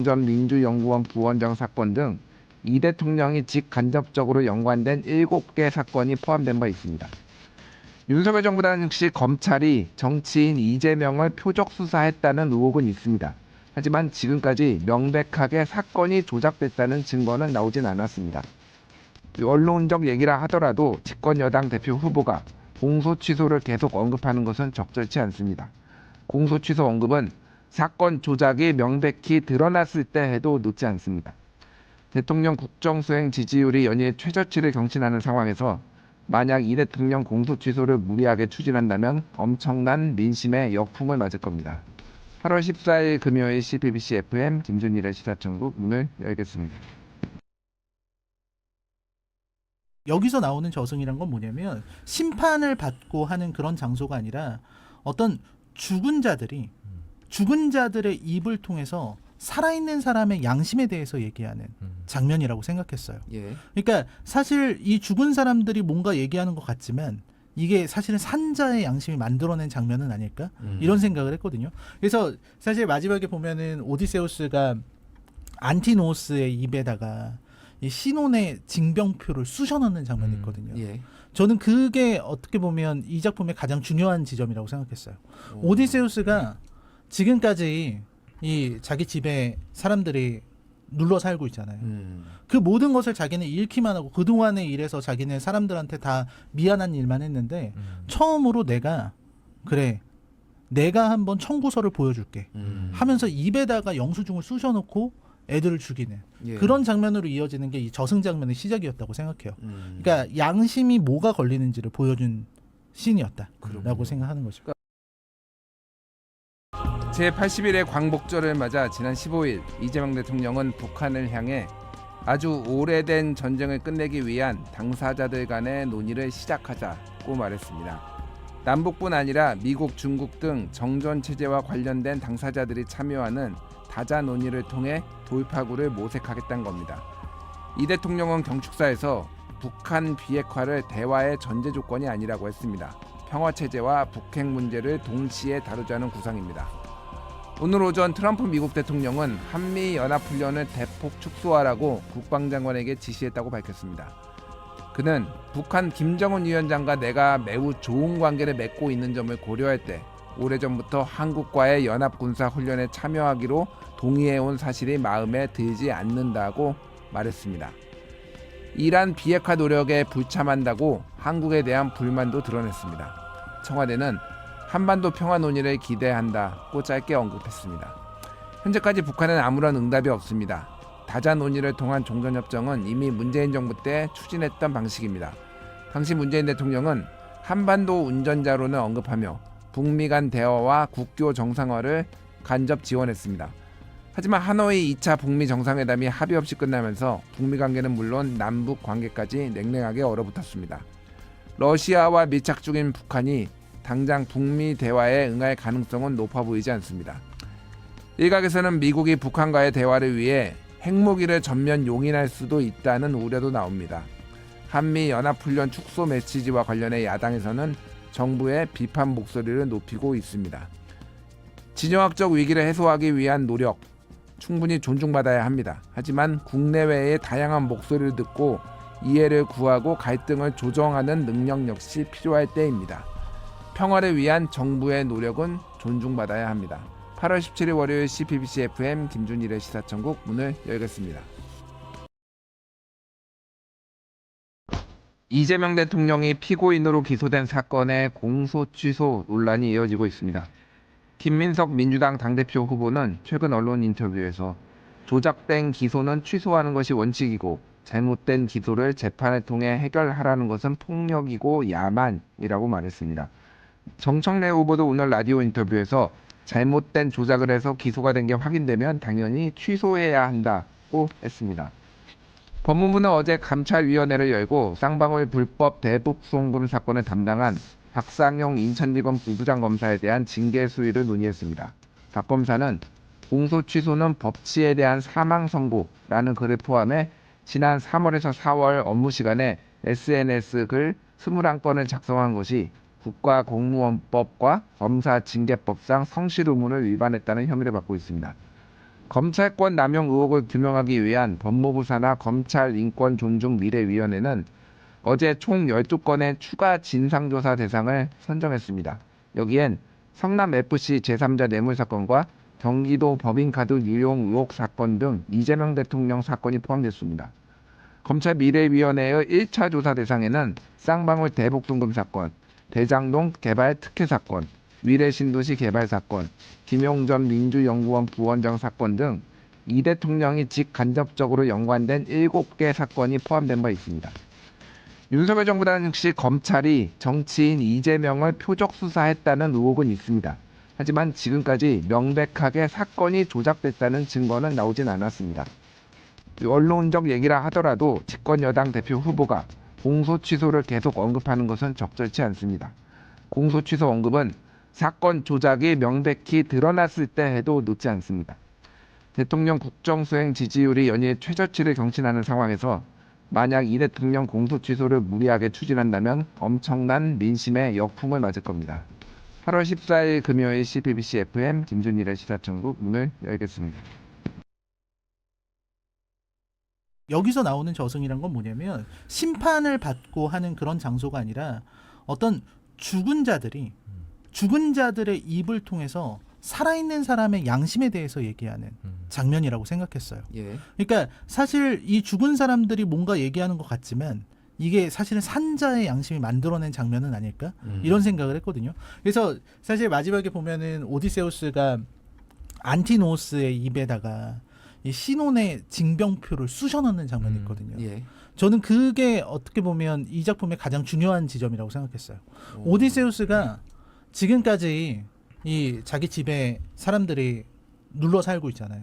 전 민주연구원 부원장 사건 등 이 대통령이 직간접적으로 연관된 7개 사건이 포함된 바 있습니다. 윤석열 정부는 역시 검찰이 정치인 이재명을 표적 수사했다는 의혹은 있습니다. 하지만 지금까지 명백하게 사건이 조작됐다는 증거는 나오진 않았습니다. 언론적 얘기라 하더라도 집권여당 대표 후보가 공소 취소를 계속 언급하는 것은 적절치 않습니다. 공소 취소 언급은 사건 조작이 명백히 드러났을 때 해도 늦지 않습니다. 대통령 국정수행 지지율이 연일 최저치를 경신하는 상황에서 만약 이 대통령 공소 취소를 무리하게 추진한다면 엄청난 민심의 역풍을 맞을 겁니다. 8월 14일 금요일 CBBC FM 김준일의 시사천국 문을 열겠습니다. 여기서 나오는 저승이란 건 뭐냐면 심판을 받고 하는 그런 장소가 아니라 어떤 죽은 자들의 입을 통해서 살아있는 사람의 양심에 대해서 얘기하는 장면이라고 생각했어요. 예. 그러니까 사실 이 죽은 사람들이 뭔가 얘기하는 것 같지만 이게 사실은 산자의 양심이 만들어낸 장면은 아닐까? 이런 생각을 했거든요. 그래서 사실 마지막에 보면은 오디세우스가 안티노스의 입에다가 이 신혼의 징병표를 쑤셔 넣는 장면이 있거든요. 예. 저는 그게 어떻게 보면 이 작품의 가장 중요한 지점이라고 생각했어요. 오디세우스가 지금까지 이 자기 집에 사람들이 눌러 살고 있잖아요. 그 모든 것을 자기는 잃기만 하고 그동안의 일에서 자기는 사람들한테 다 미안한 일만 했는데 처음으로 내가 한번 청구서를 보여줄게 하면서 입에다가 영수증을 쑤셔놓고 애들을 죽이는 그런 장면으로 이어지는 게 이 저승 장면의 시작이었다고 생각해요. 그러니까 양심이 뭐가 걸리는지를 보여준 씬이었다라고 생각하는 거죠. 제81회 광복절을 맞아 지난 15일 이재명 대통령은 북한을 향해 아주 오래된 전쟁을 끝내기 위한 당사자들 간의 논의를 시작하자고 말했습니다. 남북뿐 아니라 미국, 중국 등 정전 체제와 관련된 당사자들이 참여하는 다자 논의를 통해 돌파구를 모색하겠다는 겁니다. 이 대통령은 경축사에서 북한 비핵화를 대화의 전제 조건이 아니라고 했습니다. 평화 체제와 북핵 문제를 동시에 다루자는 구상입니다. 오늘 오전 트럼프 미국 대통령은 한미 연합훈련을 대폭 축소하라고 국방장관에게 지시했다고 밝혔습니다. 그는 북한 김정은 위원장과 내가 매우 좋은 관계를 맺고 있는 점을 고려할 때 오래전부터 한국과의 연합군사훈련에 참여하기로 동의해온 사실이 마음에 들지 않는다고 말했습니다. 이란 비핵화 노력에 불참한다고 한국에 대한 불만도 드러냈습니다. 청와대는 한반도 평화 논의를 기대한다고 짧게 언급했습니다. 현재까지 북한은 아무런 응답이 없습니다. 다자 논의를 통한 종전협정은 이미 문재인 정부 때 추진했던 방식입니다. 당시 문재인 대통령은 한반도 운전자로는 언급하며 북미 간 대화와 국교 정상화를 간접 지원했습니다. 하지만 하노이 2차 북미 정상회담이 합의 없이 끝나면서 북미 관계는 물론 남북 관계까지 냉랭하게 얼어붙었습니다. 러시아와 밀착 중인 북한이 당장 북미 대화에 응할 가능성은 높아 보이지 않습니다. 일각에서는 미국이 북한과의 대화를 위해 핵무기를 전면 용인할 수도 있다는 우려도 나옵니다. 한미 연합훈련 축소 메시지와 관련해 야당에서는 정부의 비판 목소리를 높이고 있습니다. 진영학적 위기를 해소하기 위한 노력 충분히 존중받아야 합니다. 하지만 국내외의 다양한 목소리를 듣고 이해를 구하고 갈등을 조정하는 능력 역시 필요할 때입니다. 평화를 위한 정부의 노력은 존중받아야 합니다. 8월 17일 월요일 CBBC FM 김준일의 시사천국 문을 열겠습니다. 이재명 대통령이 피고인으로 기소된 사건의 공소 취소 논란이 이어지고 있습니다. 김민석 민주당 당대표 후보는 최근 언론 인터뷰에서 조작된 기소는 취소하는 것이 원칙이고 잘못된 기소를 재판을 통해 해결하라는 것은 폭력이고 야만이라고 말했습니다. 정청래 후보도 오늘 라디오 인터뷰에서 잘못된 조작을 해서 기소가 된 게 확인되면 당연히 취소해야 한다고 했습니다. 법무부는 어제 감찰위원회를 열고 쌍방울 불법 대북 송금 사건을 담당한 박상용 인천지검 부부장검사에 대한 징계 수위를 논의했습니다. 박 검사는 공소 취소는 법치에 대한 사망 선고라는 글을 포함해 지난 3월에서 4월 업무 시간에 SNS 글 21건을 작성한 것이 국가공무원법과 검사징계법상 성실 의무를 위반했다는 혐의를 받고 있습니다. 검찰권 남용 의혹을 규명하기 위한 법무부 산하 검찰인권존중미래위원회는 어제 총 12건의 추가 진상조사 대상을 선정했습니다. 여기엔 성남FC 제3자 뇌물사건과 경기도 법인카드 유용 의혹 사건 등 이재명 대통령 사건이 포함됐습니다. 검찰미래위원회의 1차 조사 대상에는 쌍방울 대북송금 사건, 대장동 개발 특혜 사건, 위례신도시 개발 사건, 김용전 민주연구원 부원장 사건 등 이 대통령이 직간접적으로 연관된 7개 사건이 포함된 바 있습니다. 윤석열 정부 당시 검찰이 정치인 이재명을 표적 수사했다는 의혹은 있습니다. 하지만 지금까지 명백하게 사건이 조작됐다는 증거는 나오진 않았습니다. 언론적 얘기라 하더라도 집권여당 대표 후보가 공소 취소를 계속 언급하는 것은 적절치 않습니다. 공소 취소 언급은 사건 조작이 명백히 드러났을 때 해도 늦지 않습니다. 대통령 국정수행 지지율이 연일 최저치를 경신하는 상황에서 만약 이 대통령 공소 취소를 무리하게 추진한다면 엄청난 민심의 역풍을 맞을 겁니다. 8월 14일 금요일 CBBC FM 김준일의 시사천국 문을 열겠습니다. 여기서 나오는 저승이란 건 뭐냐면 심판을 받고 하는 그런 장소가 아니라 어떤 죽은 자들이 죽은 자들의 입을 통해서 살아있는 사람의 양심에 대해서 얘기하는 장면이라고 생각했어요. 예. 그러니까 사실 이 죽은 사람들이 뭔가 얘기하는 것 같지만 이게 사실은 산자의 양심이 만들어낸 장면은 아닐까? 이런 생각을 했거든요. 그래서 사실 마지막에 보면은 오디세우스가 안티노스의 입에다가 이 신혼의 징병표를 쑤셔 넣는 장면이 있거든요. 예. 저는 그게 어떻게 보면 이 작품의 가장 중요한 지점이라고 생각했어요. 오디세우스가 지금까지 이 자기 집에 사람들이 눌러 살고 있잖아요.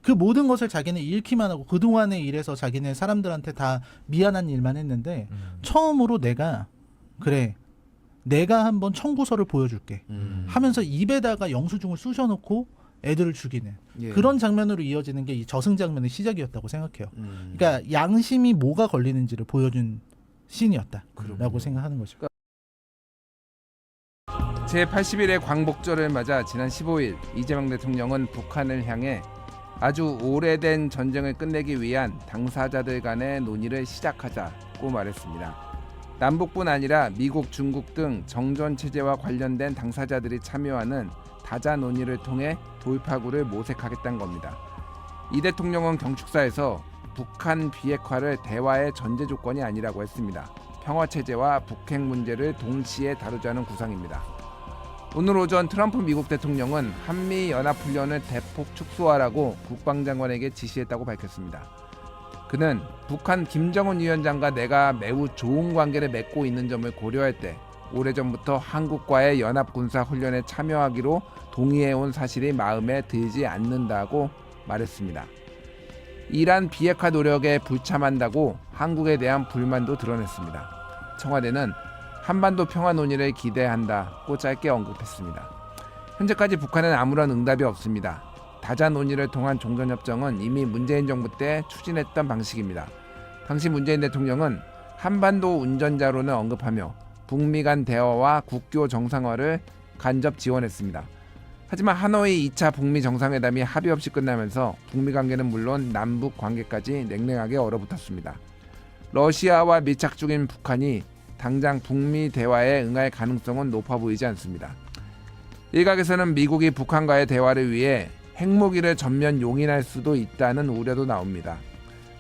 그 모든 것을 자기는 잃기만 하고 그동안의 일에서 자기는 사람들한테 다 미안한 일만 했는데 처음으로 내가 한번 청구서를 보여줄게 하면서 입에다가 영수증을 쑤셔놓고 애들을 죽이는 그런 장면으로 이어지는 게 이 저승 장면의 시작이었다고 생각해요. 그러니까 양심이 뭐가 걸리는지를 보여준 씬이었다라고 생각하는 거죠. 제81회 광복절을 맞아 지난 15일 이재명 대통령은 북한을 향해 아주 오래된 전쟁을 끝내기 위한 당사자들 간의 논의를 시작하자고 말했습니다. 남북뿐 아니라 미국, 중국 등 정전체제와 관련된 당사자들이 참여하는 다자 논의를 통해 돌파구를 모색하겠다는 겁니다. 이 대통령은 경축사에서 북한 비핵화를 대화의 전제 조건이 아니라고 했습니다. 평화체제와 북핵 문제를 동시에 다루자는 구상입니다. 오늘 오전 트럼프 미국 대통령은 한미연합훈련을 대폭 축소하라고 국방장관에게 지시했다고 밝혔습니다. 그는 북한 김정은 위원장과 내가 매우 좋은 관계를 맺고 있는 점을 고려할 때 오래전부터 한국과의 연합군사훈련에 참여하기로 동의해온 사실이 마음에 들지 않는다고 말했습니다. 이란 비핵화 노력에 불참한다고 한국에 대한 불만도 드러냈습니다. 청와대는 한반도 평화 논의를 기대한다고 짧게 언급했습니다. 현재까지 북한은 아무런 응답이 없습니다. 다자 논의를 통한 종전협정은 이미 문재인 정부 때 추진했던 방식입니다. 당시 문재인 대통령은 한반도 운전자론을 언급하며 북미 간 대화와 국교 정상화를 간접 지원했습니다. 하지만 하노이 2차 북미 정상회담이 합의 없이 끝나면서 북미 관계는 물론 남북 관계까지 냉랭하게 얼어붙었습니다. 러시아와 밀착 중인 북한이 당장 북미 대화에 응할 가능성은 높아 보이지 않습니다. 일각에서는 미국이 북한과의 대화를 위해 핵무기를 전면 용인할 수도 있다는 우려도 나옵니다.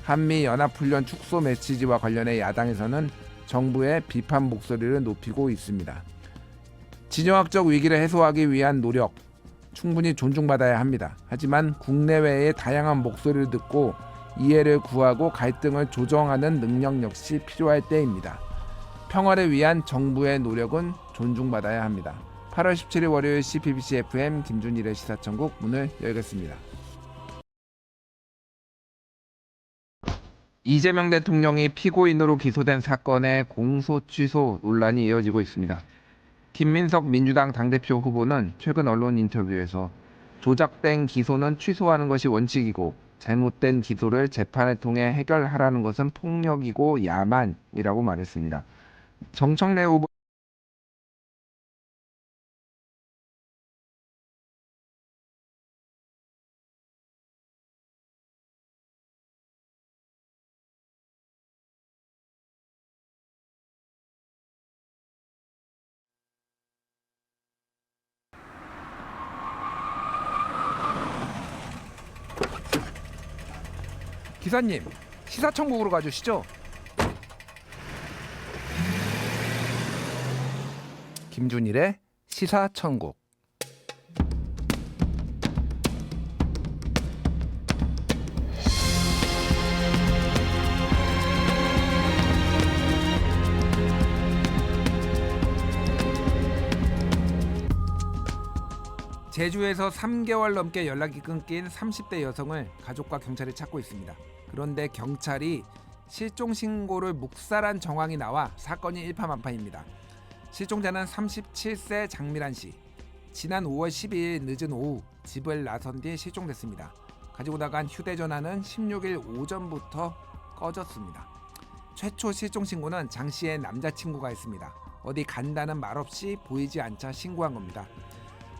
한미 연합훈련 축소 메시지와 관련해 야당에서는 정부의 비판 목소리를 높이고 있습니다. 진영학적 위기를 해소하기 위한 노력 충분히 존중받아야 합니다. 하지만 국내외의 다양한 목소리를 듣고 이해를 구하고 갈등을 조정하는 능력 역시 필요할 때입니다. 평화를 위한 정부의 노력은 존중받아야 합니다. 8월 17일 월요일 CBBC FM 김준일의 시사천국 문을 열겠습니다. 이재명 대통령이 피고인으로 기소된 사건의 공소 취소 논란이 이어지고 있습니다. 김민석 민주당 당대표 후보는 최근 언론 인터뷰에서 조작된 기소는 취소하는 것이 원칙이고 잘못된 기소를 재판을 통해 해결하라는 것은 폭력이고 야만이라고 말했습니다. 정청래 후보 기사님, 시사천국으로 가주시죠. 김준일의 시사천국. 제주에서 3개월 넘게 연락이 끊긴 30대 여성을 가족과 경찰이 찾고 있습니다. 그런데 경찰이 실종 신고를 묵살한 정황이 나와 사건이 일파만파입니다. 실종자는 37세 장미란 씨. 지난 5월 12일 늦은 오후 집을 나선 뒤 실종됐습니다. 가지고 나간 휴대전화는 16일 오전부터 꺼졌습니다. 최초 실종 신고는 장 씨의 남자친구가 했습니다. 어디 간다는 말 없이 보이지 않자 신고한 겁니다.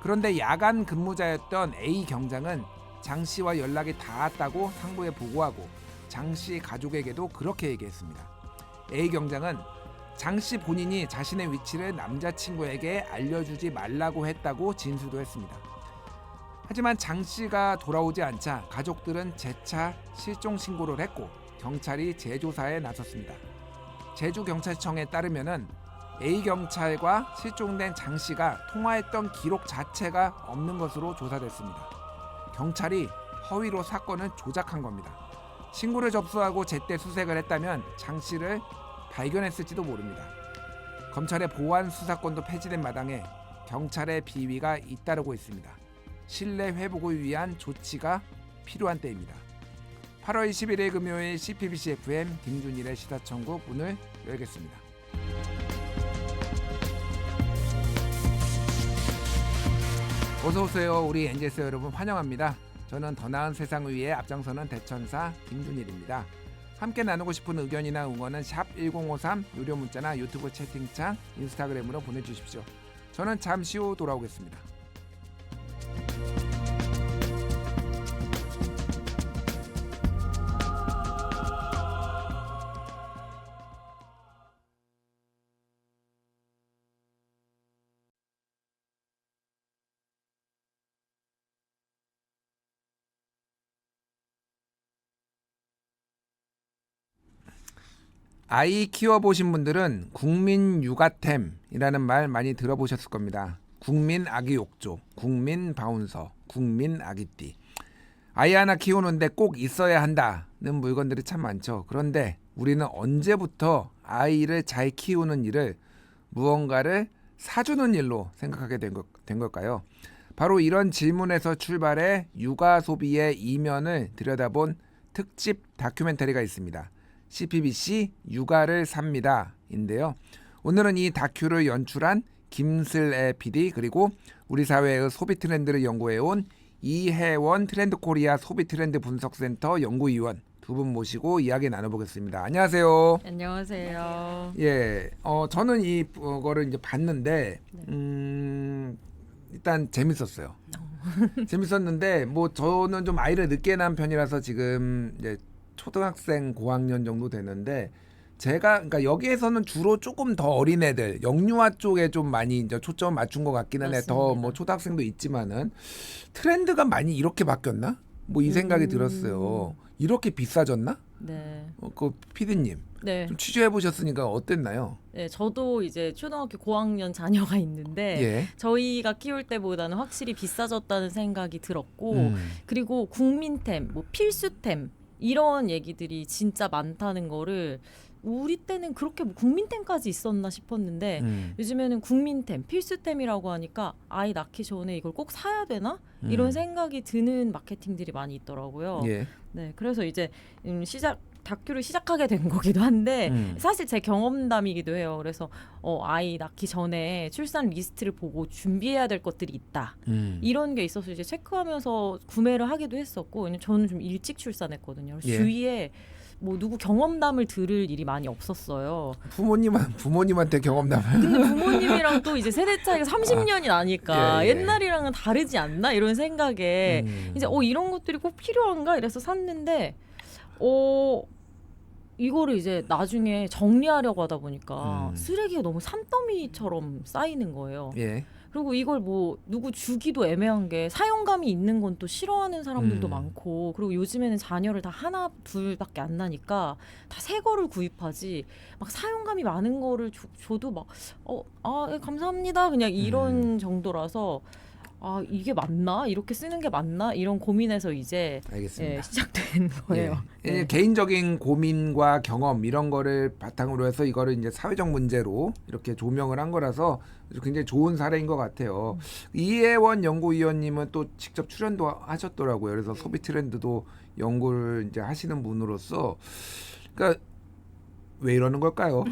그런데 야간 근무자였던 A 경장은 장 씨와 연락이 닿았다고 상부에 보고하고 장 씨 가족에게도 그렇게 얘기했습니다. A 경장은 장 씨 본인이 자신의 위치를 남자친구에게 알려주지 말라고 했다고 진술도 했습니다. 하지만 장 씨가 돌아오지 않자 가족들은 재차 실종 신고를 했고 경찰이 재조사에 나섰습니다. 제주경찰청에 따르면은 A 경찰과 실종된 장 씨가 통화했던 기록 자체가 없는 것으로 조사됐습니다. 경찰이 허위로 사건을 조작한 겁니다. 신고를 접수하고 제때 수색을 했다면 장 씨를 발견했을지도 모릅니다. 검찰의 보안 수사권도 폐지된 마당에 경찰의 비위가 잇따르고 있습니다. 신뢰 회복을 위한 조치가 필요한 때입니다. 8월 21일 금요일 CPBC FM 김준일의 시사천국 문을 열겠습니다. 어서오세요. 우리 엔젤스 여러분 환영합니다. 저는 더 나은 세상을 위해 앞장서는 대천사 김준일입니다. 함께 나누고 싶은 의견이나 응원은 샵 1053 유료 문자나 유튜브 채팅창, 인스타그램으로 보내주십시오. 저는 잠시 후 돌아오겠습니다. 아이 키워보신 분들은 국민 육아템이라는 말 많이 들어보셨을 겁니다. 국민 아기 욕조, 국민 바운서, 국민 아기띠. 아이 하나 키우는데 꼭 있어야 한다는 물건들이 참 많죠. 그런데 우리는 언제부터 아이를 잘 키우는 일을 무언가를 사주는 일로 생각하게 된 걸까요? 바로 이런 질문에서 출발해 육아 소비의 이면을 들여다본 특집 다큐멘터리가 있습니다. CPBC 육아를 삽니다 인데요. 오늘은 이 다큐를 연출한 김슬애 PD 그리고 우리 사회의 소비 트렌드를 연구해온 이혜원 트렌드 코리아 소비 트렌드 분석센터 연구위원 두 분 모시고 이야기 나눠보겠습니다. 안녕하세요. 안녕하세요. 예, 저는 이거를 이제 봤는데 일단 재밌었어요. 재밌었는데 뭐 저는 좀 아이를 늦게 낳은 편이라서 지금 이제 초등학생 고학년 정도 되는데 제가 그러니까 여기에서는 주로 조금 더 어린 애들 영유아 쪽에 좀 많이 이제 초점 맞춘 것 같기는 해. 더 뭐 초등학생도 있지만은 트렌드가 많이 이렇게 바뀌었나? 뭐 이 생각이 들었어요. 이렇게 비싸졌나? 네. 그 PD님 네. 좀 취재해 보셨으니까 어땠나요? 네, 저도 이제 초등학교 고학년 자녀가 있는데 예. 저희가 키울 때보다는 확실히 비싸졌다는 생각이 들었고 그리고 국민템, 뭐 필수템 이런 얘기들이 진짜 많다는 거를 우리 때는 그렇게 뭐 국민템까지 있었나 싶었는데 요즘에는 국민템, 필수템이라고 하니까 아이 낳기 전에 이걸 꼭 사야 되나? 이런 생각이 드는 마케팅들이 많이 있더라고요. 예. 네, 그래서 이제 다큐를 시작하게 된 거기도 한데 사실 제 경험담이기도 해요. 그래서 아이 낳기 전에 출산 리스트를 보고 준비해야 될 것들이 있다. 이런 게 있어서 이제 체크하면서 구매를 하기도 했었고, 왜냐면 저는 좀 일찍 출산했거든요. 그래서 예. 주위에 뭐 누구 경험담을 들을 일이 많이 없었어요. 부모님한테 경험담을. 근데 부모님이랑 또 이제 세대 차이가 30년이 나니까 예, 예. 옛날이랑은 다르지 않나 이런 생각에 이제 이런 것들이 꼭 필요한가 이래서 샀는데 이거를 이제 나중에 정리하려고 하다 보니까 쓰레기가 너무 산더미처럼 쌓이는 거예요. 예. 그리고 이걸 뭐 누구 주기도 애매한 게 사용감이 있는 건 또 싫어하는 사람들도 많고 그리고 요즘에는 자녀를 다 하나 둘밖에 안 나니까 다 새 거를 구입하지 막 사용감이 많은 거를 줘도 막 예, 감사합니다 그냥 이런 정도라서 아 이게 맞나 이렇게 쓰는 게 맞나 이런 고민에서 이제 알겠습니다. 예, 시작된 거예요. 예. 네. 개인적인 고민과 경험 이런 거를 바탕으로 해서 이거를 이제 사회적 문제로 이렇게 조명을 한 거라서 굉장히 좋은 사례인 것 같아요. 이혜원 연구위원님은 또 직접 출연도 하셨더라고요. 그래서 소비 트렌드도 연구를 이제 하시는 분으로서 그러니까 왜 이러는 걸까요?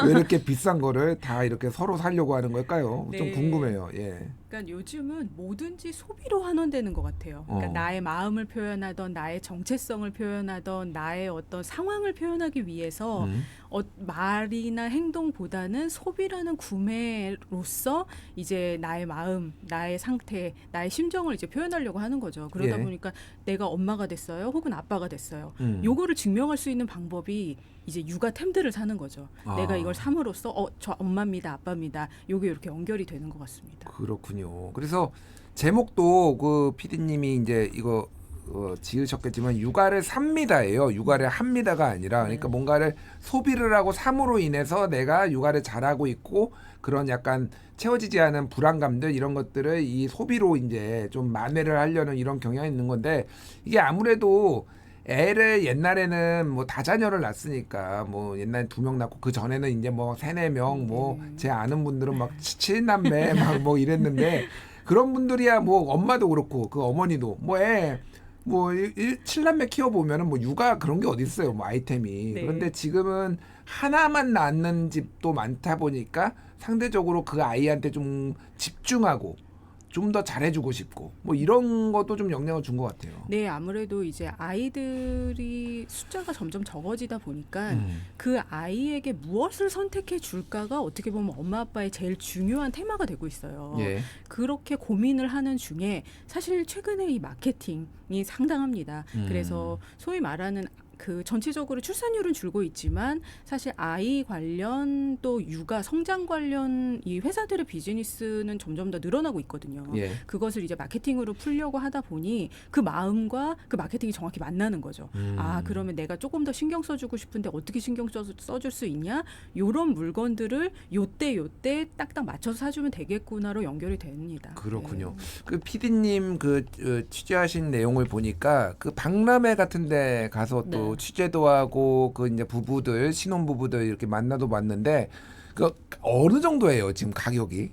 왜 이렇게 비싼 거를 다 이렇게 서로 사려고 하는 걸까요? 좀 네. 궁금해요. 예. 그러니까 요즘은 뭐든지 소비로 환원되는 것 같아요. 그러니까 나의 마음을 표현하던 나의 정체성을 표현하던 나의 어떤 상황을 표현하기 위해서 말이나 행동보다는 소비라는 구매로서 이제 나의 마음, 나의 상태, 나의 심정을 이제 표현하려고 하는 거죠. 그러다 예. 보니까 내가 엄마가 됐어요, 혹은 아빠가 됐어요. 음. 요거를 증명할 수 있는 방법이 이제 육아템들을 사는 거죠. 아. 내가 이걸 삼으로써 저 엄마입니다, 아빠입니다. 요게 이렇게 연결이 되는 것 같습니다. 그렇군요. 그래서 제목도 그 PD님이 이제 이거 지으셨겠지만 육아를 삽니다예요. 육아를 합니다가 아니라 그러니까 뭔가를 소비를 하고 삼으로 인해서 내가 육아를 잘하고 있고 그런 약간 채워지지 않은 불안감들 이런 것들을 이 소비로 이제 좀 만회를 하려는 이런 경향이 있는 건데 이게 아무래도 애를 옛날에는 뭐 다자녀를 낳았으니까 뭐 옛날에 2명 낳고 그 전에는 이제 뭐 3-4명 뭐 제 아는 분들은 막 7남매 막 뭐 이랬는데 그런 분들이야 뭐 엄마도 그렇고 그 어머니도 뭐 애 뭐 7남매 키워보면은 뭐 육아 그런 게 어디 있어요 뭐 아이템이 네. 그런데 지금은 하나만 낳는 집도 많다 보니까 상대적으로 그 아이한테 좀 집중하고 좀 더 잘해주고 싶고 뭐 이런 것도 좀 영향을 준 것 같아요. 네, 아무래도 이제 아이들이 숫자가 점점 적어지다 보니까 그 아이에게 무엇을 선택해 줄까가 어떻게 보면 엄마 아빠의 제일 중요한 테마가 되고 있어요. 예. 그렇게 고민을 하는 중에 사실 최근에 이 마케팅이 상당합니다. 그래서 소위 말하는 그 전체적으로 출산율은 줄고 있지만 사실 아이 관련 또 육아 성장 관련 이 회사들의 비즈니스는 점점 더 늘어나고 있거든요. 예. 그것을 이제 마케팅으로 풀려고 하다 보니 그 마음과 그 마케팅이 정확히 만나는 거죠. 아 그러면 내가 조금 더 신경 써주고 싶은데 어떻게 신경 써줄 수 있냐? 요런 물건들을 요때 딱딱 맞춰서 사주면 되겠구나로 연결이 됩니다. 그렇군요. 네. 그 PD님 그 취재하신 내용을 보니까 그 박람회 같은데 가서 또 네. 취재도 하고 그 이제 부부들 신혼 부부들 이렇게 만나도 봤는데 그 어느 정도예요 지금 가격이?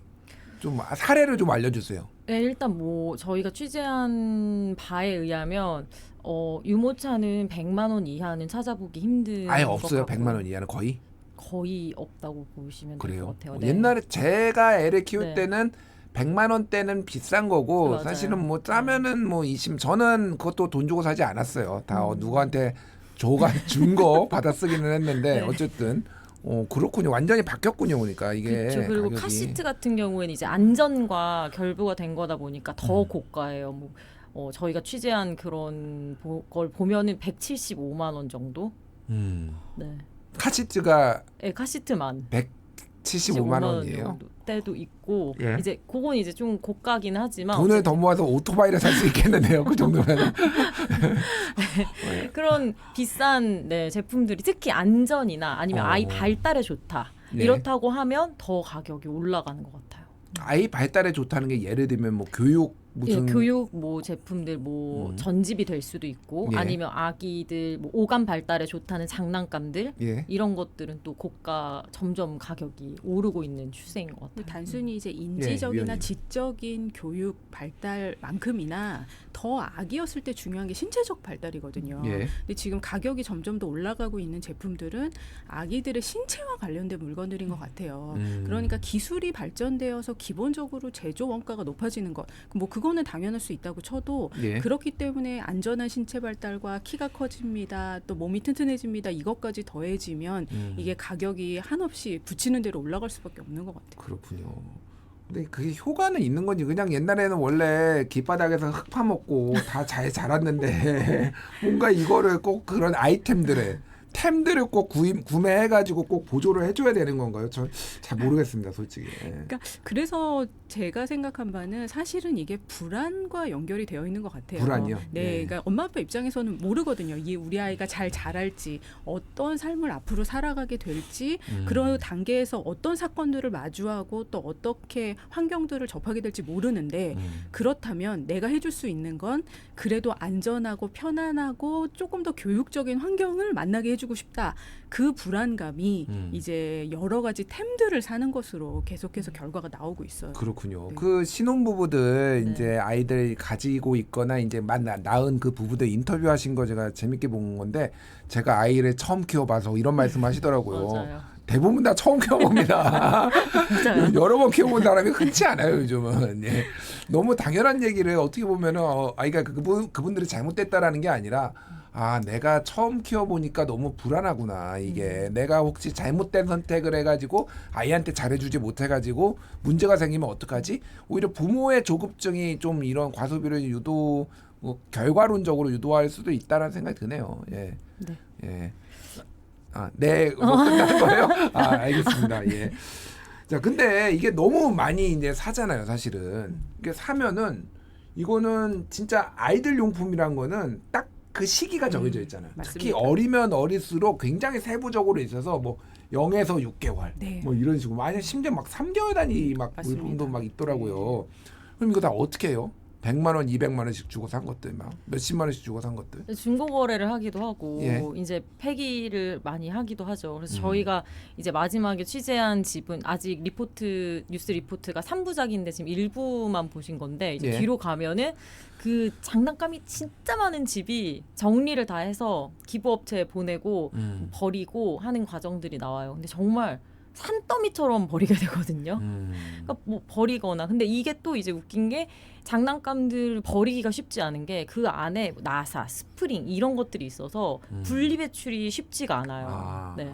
좀 사례를 좀 알려주세요. 네, 일단 뭐 저희가 취재한 바에 의하면 유모차는 100만 원 이하는 찾아보기 힘든 아예 것 없어요. 같고 100만 원 이하는 거의. 거의 없다고 보시면 될 것 그래요. 같아요. 뭐 옛날에 제가 애를 키울 네. 때는 100만 원대는 비싼 거고 맞아요. 사실은 뭐 짜면은 뭐 20. 저는 그것도 돈 주고 사지 않았어요. 다 누구한테 준 거 받아 쓰기는 했는데 네. 어쨌든 그렇군요. 완전히 바뀌었군요. 그러니까 이게 그렇죠. 그리고 가격이. 카시트 같은 경우에는 이제 안전과 결부가 된 거다 보니까 더 고가예요. 뭐 저희가 취재한 그런 걸 보면은 175만 원 정도. 네. 카시트가 네, 카시트만 175만 원이에요. 정도 때도 있고 예. 이제 그건 이제 좀 고가긴 하지만 돈을 더 모아서 오토바이를 살 수 있겠는데요. 그 정도면. 그런 비싼 제품들이 특히 안전이나 아니면 아이 발달에 좋다 네. 이렇다고 하면 더 가격이 올라가는 것 같아요. 아이 발달에 좋다는 게 예를 들면 뭐 교육 무슨 예, 교육 뭐 제품들 뭐 전집이 될 수도 있고 예. 아니면 아기들 뭐 오감 발달에 좋다는 장난감들 예. 이런 것들은 또 고가 점점 가격이 오르고 있는 추세인 것 같아요. 단순히 이제 인지적이나 위원님. 지적인 교육 발달만큼이나 더 아기였을 때 중요한 게 신체적 발달이거든요. 예. 근데 지금 가격이 점점 더 올라가고 있는 제품들은 아기들의 신체와 관련된 물건들인 것 같아요. 그러니까 기술이 발전되어서 기본적으로 제조 원가가 높아지는 것, 뭐 그거는 당연할 수 있다고 쳐도 예. 그렇기 때문에 안전한 신체 발달과 키가 커집니다. 또 몸이 튼튼해집니다. 이것까지 더해지면 이게 가격이 한없이 붙이는 대로 올라갈 수밖에 없는 것 같아요. 그렇군요. 근데 그게 효과는 있는 건지 그냥 옛날에는 원래 길바닥에서 흙 파먹고 다 잘 자랐는데 뭔가 이거를 꼭 그런 아이템들에 템들을 꼭 구매해가지고 꼭 보조를 해줘야 되는 건가요? 전 잘 모르겠습니다, 솔직히. 예. 그러니까 그래서 제가 생각한 바는 사실은 이게 불안과 연결이 되어 있는 것 같아요. 불안이요? 네, 네. 그러니까 엄마 아빠 입장에서는 모르거든요. 이 우리 아이가 잘 자랄지, 어떤 삶을 앞으로 살아가게 될지, 그런 단계에서 어떤 사건들을 마주하고 또 어떻게 환경들을 접하게 될지 모르는데 그렇다면 내가 해줄 수 있는 건 그래도 안전하고 편안하고 조금 더 교육적인 환경을 만나게 해주고 싶다. 그 불안감이 이제 여러 가지 템들을 사는 것으로 계속해서 결과가 나오고 있어요. 그렇군요. 네. 그 신혼부부들 네. 이제 아이들 가지고 있거나 이제 낳은 그 부부들 인터뷰하신 거 제가 재밌게 본 건데 제가 아이를 처음 키워봐서 이런 말씀하시더라고요. 맞아요. 대부분 다 처음 키워봅니다. 맞아요. 여러 번 키워본 사람이 흔치 않아요 요즘은. 예. 너무 당연한 얘기를 어떻게 보면은 아이가 그분들이 잘못됐다라는 게 아니라 내가 처음 키워보니까 너무 불안하구나 이게 내가 혹시 잘못된 선택을 해가지고 아이한테 잘해주지 못해가지고 문제가 생기면 어떡하지? 오히려 부모의 조급증이 좀 이런 과소비를 결과론적으로 유도할 수도 있다라는 생각이 드네요. 예. 네. 예. 네, 끝나는 거예요? 알겠습니다. 예. 자, 근데 이게 너무 많이 이제 사잖아요, 사실은. 이게 사면은 이거는 진짜 아이들 용품이란 거는 딱 그 시기가 정해져 있잖아요. 특히 맞습니다. 어리면 어릴수록 굉장히 세부적으로 있어서 뭐 0에서 6개월 네. 뭐 이런 식으로 만약 심지어 막 3개월 단위 막 맞습니다. 물품도 막 있더라고요. 그럼 이거 다 어떻게 해요? 100만 원, 200만 원씩 주고 산 것들 막 몇십만 원씩 주고 산 것들. 중고 거래를 하기도 하고 예. 이제 폐기를 많이 하기도 하죠. 그래서 저희가 이제 마지막에 취재한 집은 아직 뉴스 리포트가 3부작인데 지금 1부만 보신 건데 이제 예. 뒤로 가면은 그 장난감이 진짜 많은 집이 정리를 다 해서 기부업체에 보내고 버리고 하는 과정들이 나와요. 근데 정말 산더미처럼 버리게 되거든요. 그러니까 뭐 버리거나 근데 이게 또 이제 웃긴 게 장난감들 버리기가 쉽지 않은 게 그 안에 나사, 스프링 이런 것들이 있어서 분리 배출이 쉽지가 않아요. 네.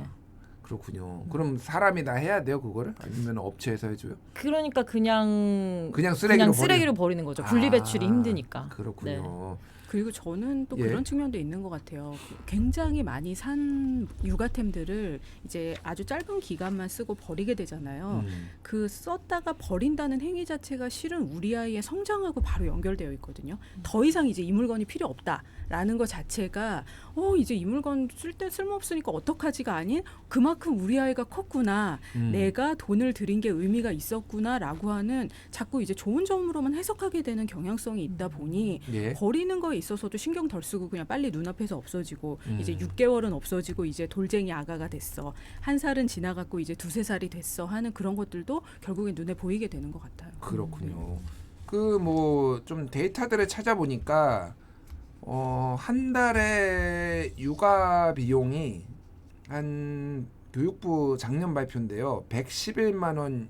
그렇군요. 그럼 사람이 다 해야 돼요 그거를? 아니면 업체에서 해줘요? 그러니까 그냥 쓰레기로 쓰레기로 버리는 거죠. 분리 배출이 힘드니까. 그렇군요. 그리고 저는 또 예. 그런 측면도 있는 것 같아요. 굉장히 많이 산 육아템들을 이제 아주 짧은 기간만 쓰고 버리게 되잖아요. 그 썼다가 버린다는 행위 자체가 실은 우리 아이의 성장하고 바로 연결되어 있거든요. 더 이상 이제 이 물건이 필요 없다라는 것 자체가 이제 이 물건 쓸모없으니까 어떡하지가 아닌 그만큼 우리 아이가 컸구나. 내가 돈을 들인 게 의미가 있었구나라고 하는 자꾸 이제 좋은 점으로만 해석하게 되는 경향성이 있다 보니 예. 버리는 거에 있어서도 신경 덜 쓰고 그냥 빨리 눈앞에서 없어지고 이제 6개월은 없어지고 이제 돌쟁이 아가가 됐어. 1살은 지나갔고 이제 2-3살이 됐어 하는 그런 것들도 결국엔 눈에 보이게 되는 것 같아요. 그렇군요. 그 뭐 좀 데이터들을 찾아보니까 한 달에 육아 비용이 한 교육부 작년 발표인데요. 111만 원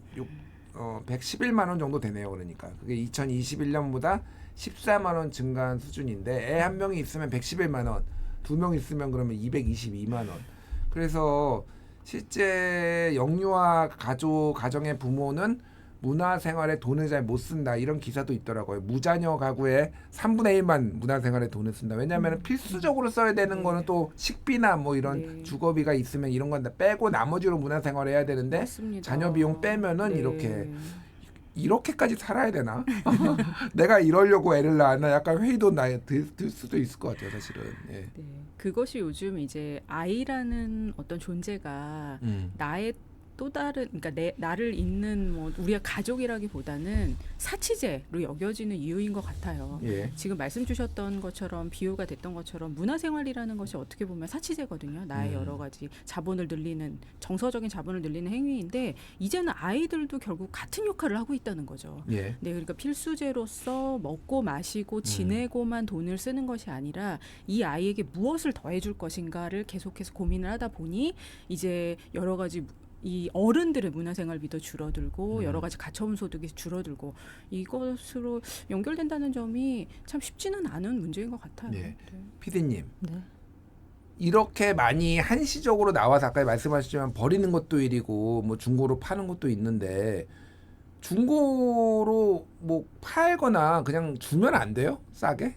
111만 원 정도 되네요. 그러니까 그게 2021년보다 14만 원 증가한 수준인데 애 한 명이 있으면 111만 원, 2명 있으면 그러면 222만 원. 그래서 실제 영유아 가정의 부모는 문화생활에 돈을 잘 못 쓴다 이런 기사도 있더라고요. 무자녀 가구의 3분의 1만 문화생활에 돈을 쓴다. 왜냐하면 필수적으로 써야 되는 거는 또 식비나 뭐 이런 주거비가 있으면 이런 건 다 빼고 나머지로 문화생활을 해야 되는데 맞습니다. 자녀 비용 빼면은 네. 이렇게까지 살아야 되나? 내가 이러려고 애를 낳았나? 약간 회의도 들 수도 있을 것 같아요, 사실은. 예. 네. 그것이 요즘 이제 아이라는 어떤 존재가 나의 또 다른 그러니까 나를 잇는 뭐 우리가 가족이라기보다는 사치제로 여겨지는 이유인 것 같아요. 예. 지금 말씀 주셨던 것처럼 비유가 됐던 것처럼 문화생활이라는 것이 어떻게 보면 사치제거든요. 나의 여러 가지 자본을 늘리는 정서적인 자본을 늘리는 행위인데 이제는 아이들도 결국 같은 역할을 하고 있다는 거죠. 예. 네, 그러니까 필수제로서 먹고 마시고 지내고만 돈을 쓰는 것이 아니라 이 아이에게 무엇을 더해줄 것인가를 계속해서 고민을 하다 보니 이제 여러 가지 이 어른들의 문화생활비도 줄어들고 여러 가지 가처분 소득이 줄어들고 이것으로 연결된다는 점이 참 쉽지는 않은 문제인 것 같아요. 예. 네. 피디님. 네. 이렇게 많이 한시적으로 나와서 아까 말씀하셨지만 버리는 것도 일이고 뭐 중고로 파는 것도 있는데 중고로 뭐 팔거나 그냥 주면 안 돼요? 싸게?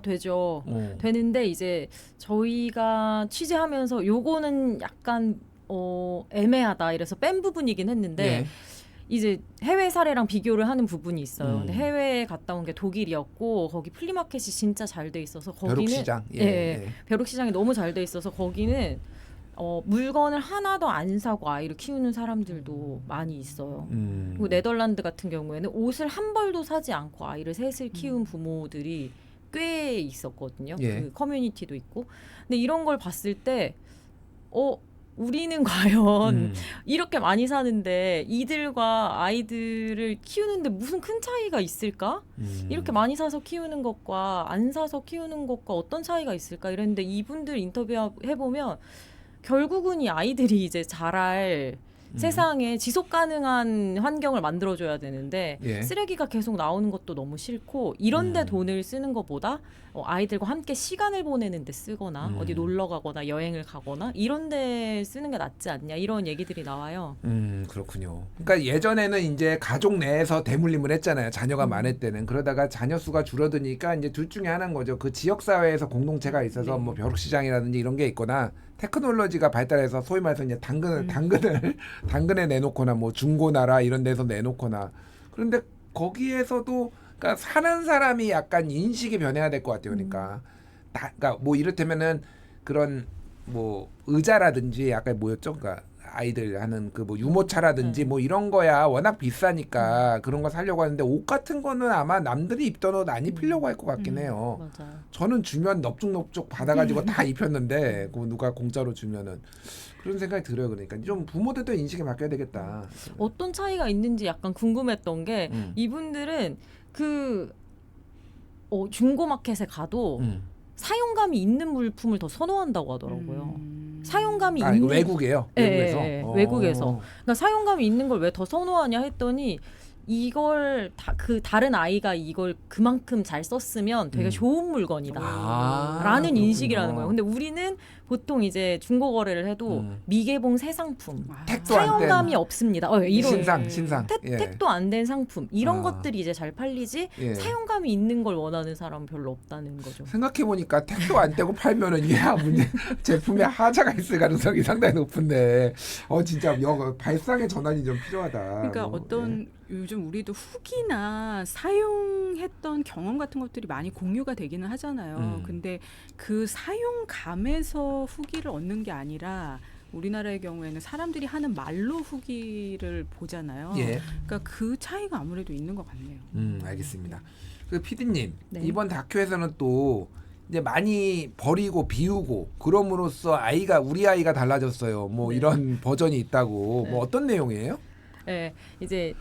되죠. 되는데 이제 저희가 취재하면서 요거는 약간 애매하다 이래서 뺀 부분이긴 했는데 예. 이제 해외 사례랑 비교를 하는 부분이 있어요. 근데 음. 해외에 갔다 온 게 독일이었고 거기 플리마켓이 진짜 잘 돼 있어서 거기는 벼룩시장. 예. 벼룩시장이 너무 잘 돼 있어서 거기는 물건을 하나도 안 사고 아이를 키우는 사람들도 많이 있어요. 그리고 네덜란드 같은 경우에는 옷을 한 벌도 사지 않고 아이를 셋을 키운 부모들이 꽤 있었거든요. 예. 그 커뮤니티도 있고. 근데 이런 걸 봤을 때 우리는 과연 이렇게 많이 사는데 이들과 아이들을 키우는데 무슨 큰 차이가 있을까? 이렇게 많이 사서 키우는 것과 안 사서 키우는 것과 어떤 차이가 있을까? 이랬는데 이분들 인터뷰해보면 결국은 이 아이들이 이제 자랄 세상에 지속 가능한 환경을 만들어줘야 되는데 예. 쓰레기가 계속 나오는 것도 너무 싫고 이런데 돈을 쓰는 것보다 아이들과 함께 시간을 보내는 데 쓰거나 어디 놀러 가거나 여행을 가거나 이런 데 쓰는 게 낫지 않냐 이런 얘기들이 나와요. 그렇군요. 그러니까 예전에는 이제 가족 내에서 대물림을 했잖아요. 자녀가 많을 때는. 그러다가 자녀 수가 줄어드니까 이제 둘 중에 하나인 거죠. 그 지역 사회에서 공동체가 있어서 뭐 벼룩시장이라든지 이런 게 있거나 테크놀로지가 발달해서 소위 말해서 이제 당근에 내놓거나 뭐 중고나라 이런 데서 내놓거나 그런데 거기에서도 그러니까 사는 사람이 약간 인식이 변해야 될 것 같아요. 그러니까 뭐 이를테면은 그런 뭐 의자라든지 약간 뭐였죠? 그러니까 아이들 하는 그 뭐 유모차라든지 뭐 이런 거야 워낙 비싸니까 그런 거 사려고 하는데 옷 같은 거는 아마 남들이 입던 옷 안 입히려고 할 것 같긴 해요. 맞아요. 저는 주면 넙죽넙죽 받아가지고 다 입혔는데 그 누가 공짜로 주면은 그런 생각이 들어요. 그러니까 좀 부모들도 인식이 바뀌어야 되겠다. 어떤 차이가 있는지 약간 궁금했던 게 이분들은 그 중고마켓에 가도 사용감이 있는 물품을 더 선호한다고 하더라고요. 사용감이 이거 있는 외국에요. 외국에서. 외국에서. 그러니까 사용감이 있는 걸 왜 더 선호하냐 했더니 이걸 다른 아이가 이걸 그만큼 잘 썼으면 되게 좋은 물건이다라는 그렇군요. 인식이라는 거예요. 근데 우리는 보통 이제 중고 거래를 해도 미개봉 새 상품, 택도 안 사용감이 된 없습니다. 이런 신상. 예. 택도 안 된 상품 이런 아. 것들이 이제 잘 팔리지 예. 사용감이 있는 걸 원하는 사람은 별로 없다는 거죠. 생각해 보니까 택도 안 떼고 팔면은 문제 제품에 하자가 있을 가능성이 상당히 높은데 진짜 발상의 전환이 좀 필요하다. 그러니까 어떤 요즘 우리도 후기나 사용했던 경험 같은 것들이 많이 공유가 되기는 하잖아요. 근데 그 사용감에서 후기를 얻는 게 아니라 우리나라의 경우에는 사람들이 하는 말로 후기를 보잖아요. 예. 그러니까 그 차이가 아무래도 있는 것 같네요. 알겠습니다. 그 PD님 네. 이번 다큐에서는 또 이제 많이 버리고 비우고 그럼으로써 우리 아이가 달라졌어요. 뭐 이런 버전이 있다고. 뭐 어떤 내용이에요? 네, 이제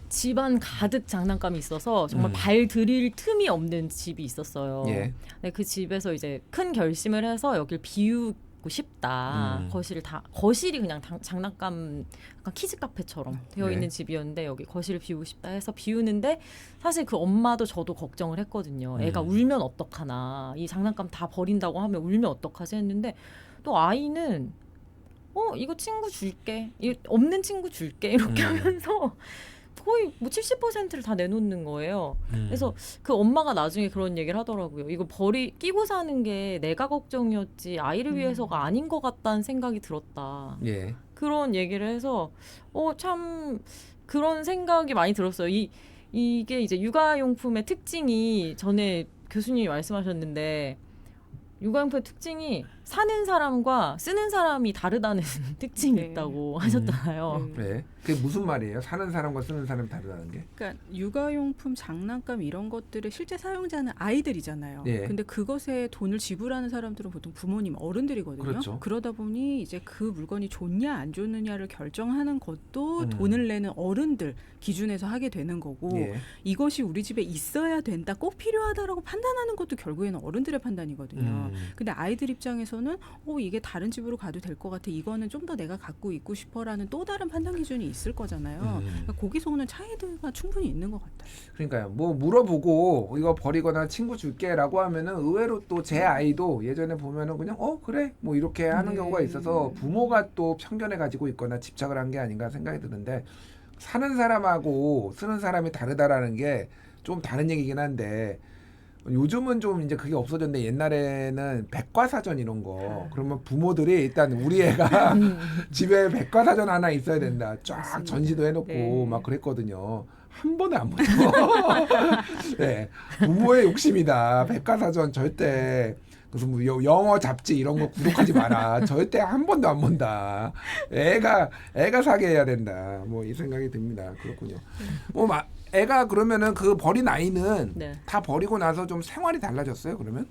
집안 가득 장난감이 있어서 정말 발 들일 틈이 없는 집이 있었어요. 예. 네, 그 집에서 이제 큰 결심을 해서 여길 비우고 싶다. 거실이 그냥 장난감 약간 키즈 카페처럼 되어 네. 있는 집이었는데 여기 거실을 비우고 싶다 해서 비우는데 사실 그 엄마도 저도 걱정을 했거든요. 애가 울면 어떡하나. 이 장난감 다 버린다고 하면 울면 어떡하지 했는데 또 아이는 이거 친구 줄게. 이거 없는 친구 줄게. 이렇게 하면서 거의 뭐 70%를 다 내놓는 거예요. 그래서 그 엄마가 나중에 그런 얘기를 하더라고요. 이거 끼고 사는 게 내가 걱정이었지 아이를 위해서가 아닌 것 같다는 생각이 들었다. 예. 그런 얘기를 해서 참 그런 생각이 많이 들었어요. 이게 이제 육아용품의 특징이 전에 교수님이 말씀하셨는데 육아용품의 특징이 사는 사람과 쓰는 사람이 다르다는 특징이 네. 있다고 하셨잖아요. 네. 그게 무슨 말이에요? 사는 사람과 쓰는 사람이 다르다는 게? 그러니까 육아용품, 장난감 이런 것들의 실제 사용자는 아이들이잖아요. 예. 근데 그것에 돈을 지불하는 사람들은 보통 부모님, 어른들이거든요. 그렇죠. 그러다 보니 이제 그 물건이 좋냐 안 좋느냐를 결정하는 것도 돈을 내는 어른들 기준에서 하게 되는 거고 예. 이것이 우리 집에 있어야 된다, 꼭 필요하다라고 판단하는 것도 결국에는 어른들의 판단이거든요. 근데 아이들 입장에서는 이게 다른 집으로 가도 될 것 같아. 이거는 좀 더 내가 갖고 있고 싶어라는 또 다른 판단 기준이 있을 거잖아요. 그러니까 거기서 오는 차이가 충분히 있는 것 같아요. 그러니까요. 뭐 물어보고 이거 버리거나 친구 줄게라고 하면은 의외로 또 제 아이도 예전에 보면은 그냥 그래 뭐 이렇게 하는 경우가 있어서 부모가 또 편견을 가지고 있거나 집착을 한 게 아닌가 생각이 드는데 사는 사람하고 쓰는 사람이 다르다라는 게 좀 다른 얘기긴 한데 요즘은 좀 이제 그게 없어졌는데 옛날에는 백과사전 이런 거 그러면 부모들이 일단 우리 애가 집에 백과사전 하나 있어야 된다. 쫙 맞습니다. 전시도 해놓고 네. 막 그랬거든요. 한 번에 안 본다. 네, 부모의 욕심이다. 백과사전 절대 무슨 뭐 영어 잡지 이런 거 구독하지 마라. 절대 한 번도 안 본다. 애가 사게 해야 된다. 뭐 이 생각이 듭니다. 그렇군요. 뭐 애가 그러면은 그 버린 아이는 네. 다 버리고 나서 좀 생활이 달라졌어요. 그러면?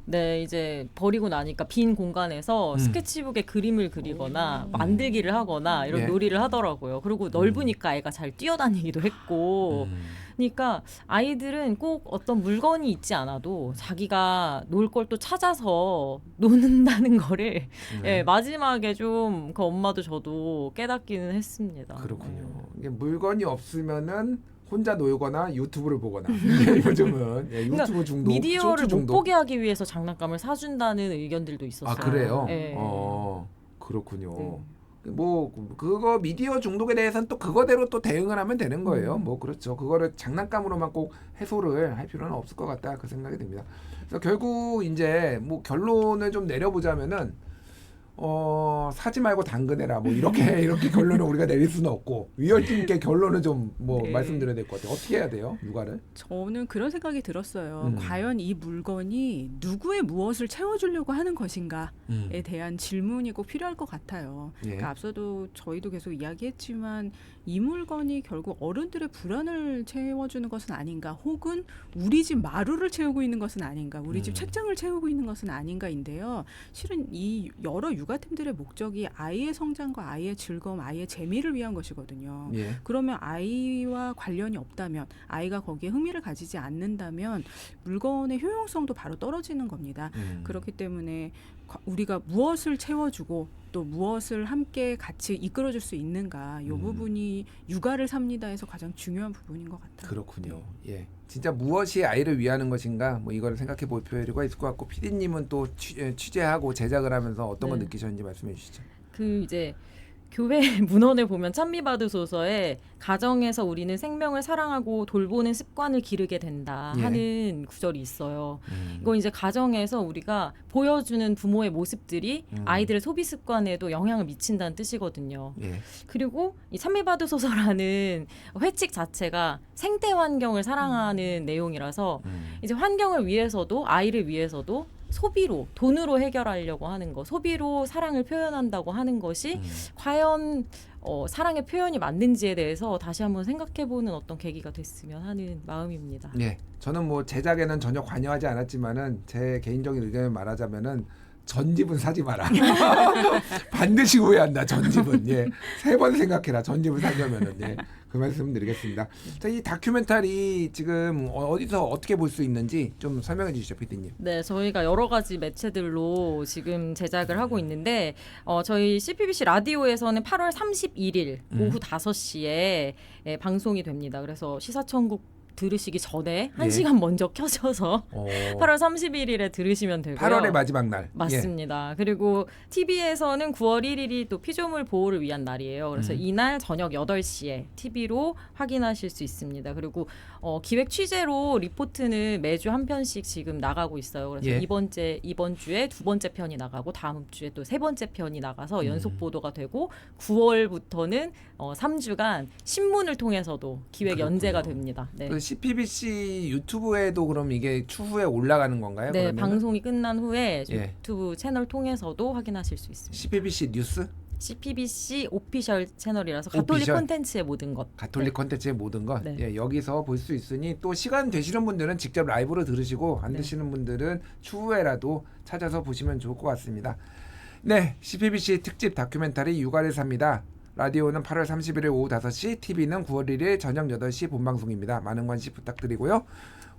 네, 이제 버리고 나니까 빈 공간에서 스케치북에 그림을 그리거나 만들기를 하거나 이런 예. 놀이를 하더라고요. 그리고 넓으니까 애가 잘 뛰어다니기도 했고. 그러니까 아이들은 꼭 어떤 물건이 있지 않아도 자기가 놀 걸 또 찾아서 노는다는 거를 예, 마지막에 좀 그 엄마도 저도 깨닫기는 했습니다. 그렇군요. 이게 물건이 없으면은 혼자 놀거나 유튜브를 보거나 요즘은 예, 유튜브 그러니까 중독, 미디어를 쇼츠 못 중독. 보게 하기 위해서 장난감을 사준다는 의견들도 있었어요. 아 그래요? 예. 그렇군요. 네. 뭐 그거 미디어 중독에 대해서는 또 그거대로 또 대응을 하면 되는 거예요. 뭐 그렇죠. 그거를 장난감으로만 꼭 해소를 할 필요는 없을 것 같다 그 생각이 듭니다. 그래서 결국 이제 뭐 결론을 좀 내려보자면은 사지 말고 당근해라 뭐 이렇게 결론을 우리가 내릴 수는 없고 위원님께 결론을 좀 뭐 네. 말씀드려야 될 것 같아요. 어떻게 해야 돼요, 육아를? 저는 그런 생각이 들었어요. 과연 이 물건이 누구의 무엇을 채워주려고 하는 것인가에 대한 질문이 꼭 필요할 것 같아요. 예. 그러니까 앞서도 저희도 계속 이야기했지만 이 물건이 결국 어른들의 불안을 채워주는 것은 아닌가, 혹은 우리 집 마루를 채우고 있는 것은 아닌가, 우리 집 책장을 채우고 있는 것은 아닌가인데요. 실은 이 여러 육아템들의 목적이 아이의 성장과 아이의 즐거움, 아이의 재미를 위한 것이거든요. 예. 그러면 아이와 관련이 없다면, 아이가 거기에 흥미를 가지지 않는다면 물건의 효용성도 바로 떨어지는 겁니다. 그렇기 때문에 우리가 무엇을 채워주고 또 무엇을 함께 같이 이끌어줄 수 있는가, 이 부분이 육아를 삽니다에서 가장 중요한 부분인 것 같아요. 그렇군요. 예. 진짜 무엇이 아이를 위하는 것인가 뭐 이걸 생각해 볼 필요가 있을 것 같고 PD님은 또 취재하고 제작을 하면서 어떤 걸 네. 느끼셨는지 말씀해 주시죠. 그 이제 교회 문헌에 보면 찬미바드소서에 가정에서 우리는 생명을 사랑하고 돌보는 습관을 기르게 된다 예. 하는 구절이 있어요. 이건 이제 가정에서 우리가 보여주는 부모의 모습들이 아이들의 소비 습관에도 영향을 미친다는 뜻이거든요. 예. 그리고 이 찬미바드소서라는 회칙 자체가 생태 환경을 사랑하는 내용이라서 이제 환경을 위해서도 아이를 위해서도 소비로, 돈으로 해결하려고 하는 거, 소비로 사랑을 표현한다고 하는 것이 과연 사랑의 표현이 맞는지에 대해서 다시 한번 생각해보는 어떤 계기가 됐으면 하는 마음입니다. 예. 저는 뭐 제작에는 전혀 관여하지 않았지만은 제 개인적인 의견을 말하자면은 전집은 사지 마라. 반드시 후회한다. 전집은. 예. 3번 생각해라. 전집을 사려면은. 예. 그 말씀 드리겠습니다. 자, 이 다큐멘터리 지금 어디서 어떻게 볼 수 있는지 좀 설명해 주시죠, PD님. 네, 저희가 여러 가지 매체들로 지금 제작을 하고 있는데 저희 CPBC 라디오에서는 8월 31일 오후 5시에 방송이 됩니다. 그래서 시사천국 들으시기 전에 1시간 먼저 켜셔서 8월 31일에 들으시면 되고요. 8월의 마지막 날. 맞습니다. 그리고 TV에서는 9월 1일이 또 피조물 보호를 위한 날이에요. 그래서 이날 저녁 8시에 TV로 확인하실 수 있습니다. 그리고 기획 취재로 리포트는 매주 한 편씩 지금 나가고 있어요. 그래서 예. 이번 주에 2번째 편이 나가고 다음 주에 또 3번째 편이 나가서 연속 보도가 되고 9월부터는 3주간 신문을 통해서도 기획 그렇군요. 연재가 됩니다. 네. 그 CPBC 유튜브에도 그럼 이게 추후에 올라가는 건가요? 네, 그러면은? 방송이 끝난 후에 예. 유튜브 채널 통해서도 확인하실 수 있습니다. CPBC 뉴스? CPBC 오피셜 채널이라서 가톨릭 오피셜? 콘텐츠의 모든 것. 가톨릭 콘텐츠의 모든 것 네. 예, 여기서 볼 수 있으니 또 시간 되시는 분들은 직접 라이브로 들으시고 안 네. 되시는 분들은 추후에라도 찾아서 보시면 좋을 것 같습니다. 네, CPBC 특집 다큐멘터리 육아를 삽니다. 라디오는 8월 31일 오후 5시, TV는 9월 1일 저녁 8시 본방송입니다. 많은 관심 부탁드리고요.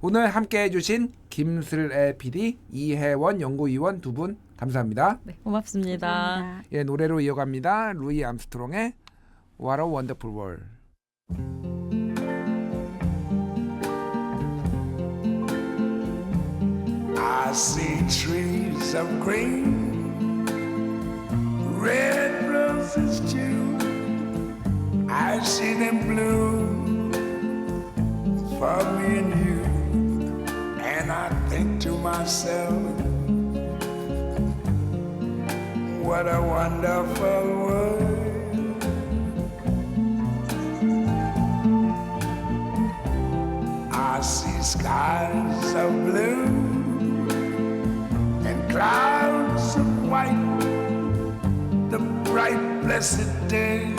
오늘 함께해 주신 김슬애 PD, 이혜원 연구위원 두 분 감사합니다. 네, 고맙습니다. 감사합니다. 예, 노래로 이어갑니다. 루이 암스트롱의 What a Wonderful World. I see trees of green, red roses too. I see them bloom for me and you, and I myself, what a wonderful world. I see skies of blue and clouds of white, the bright blessed day,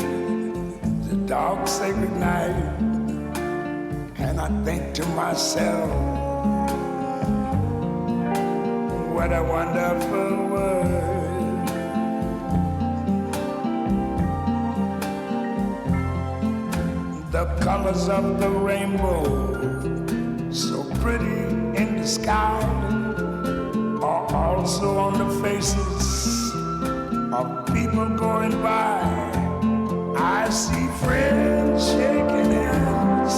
the dark sacred night. And I think to myself, what a wonderful world. The colors of the rainbow, so pretty in the sky, are also on the faces of people going by. I see friends shaking hands,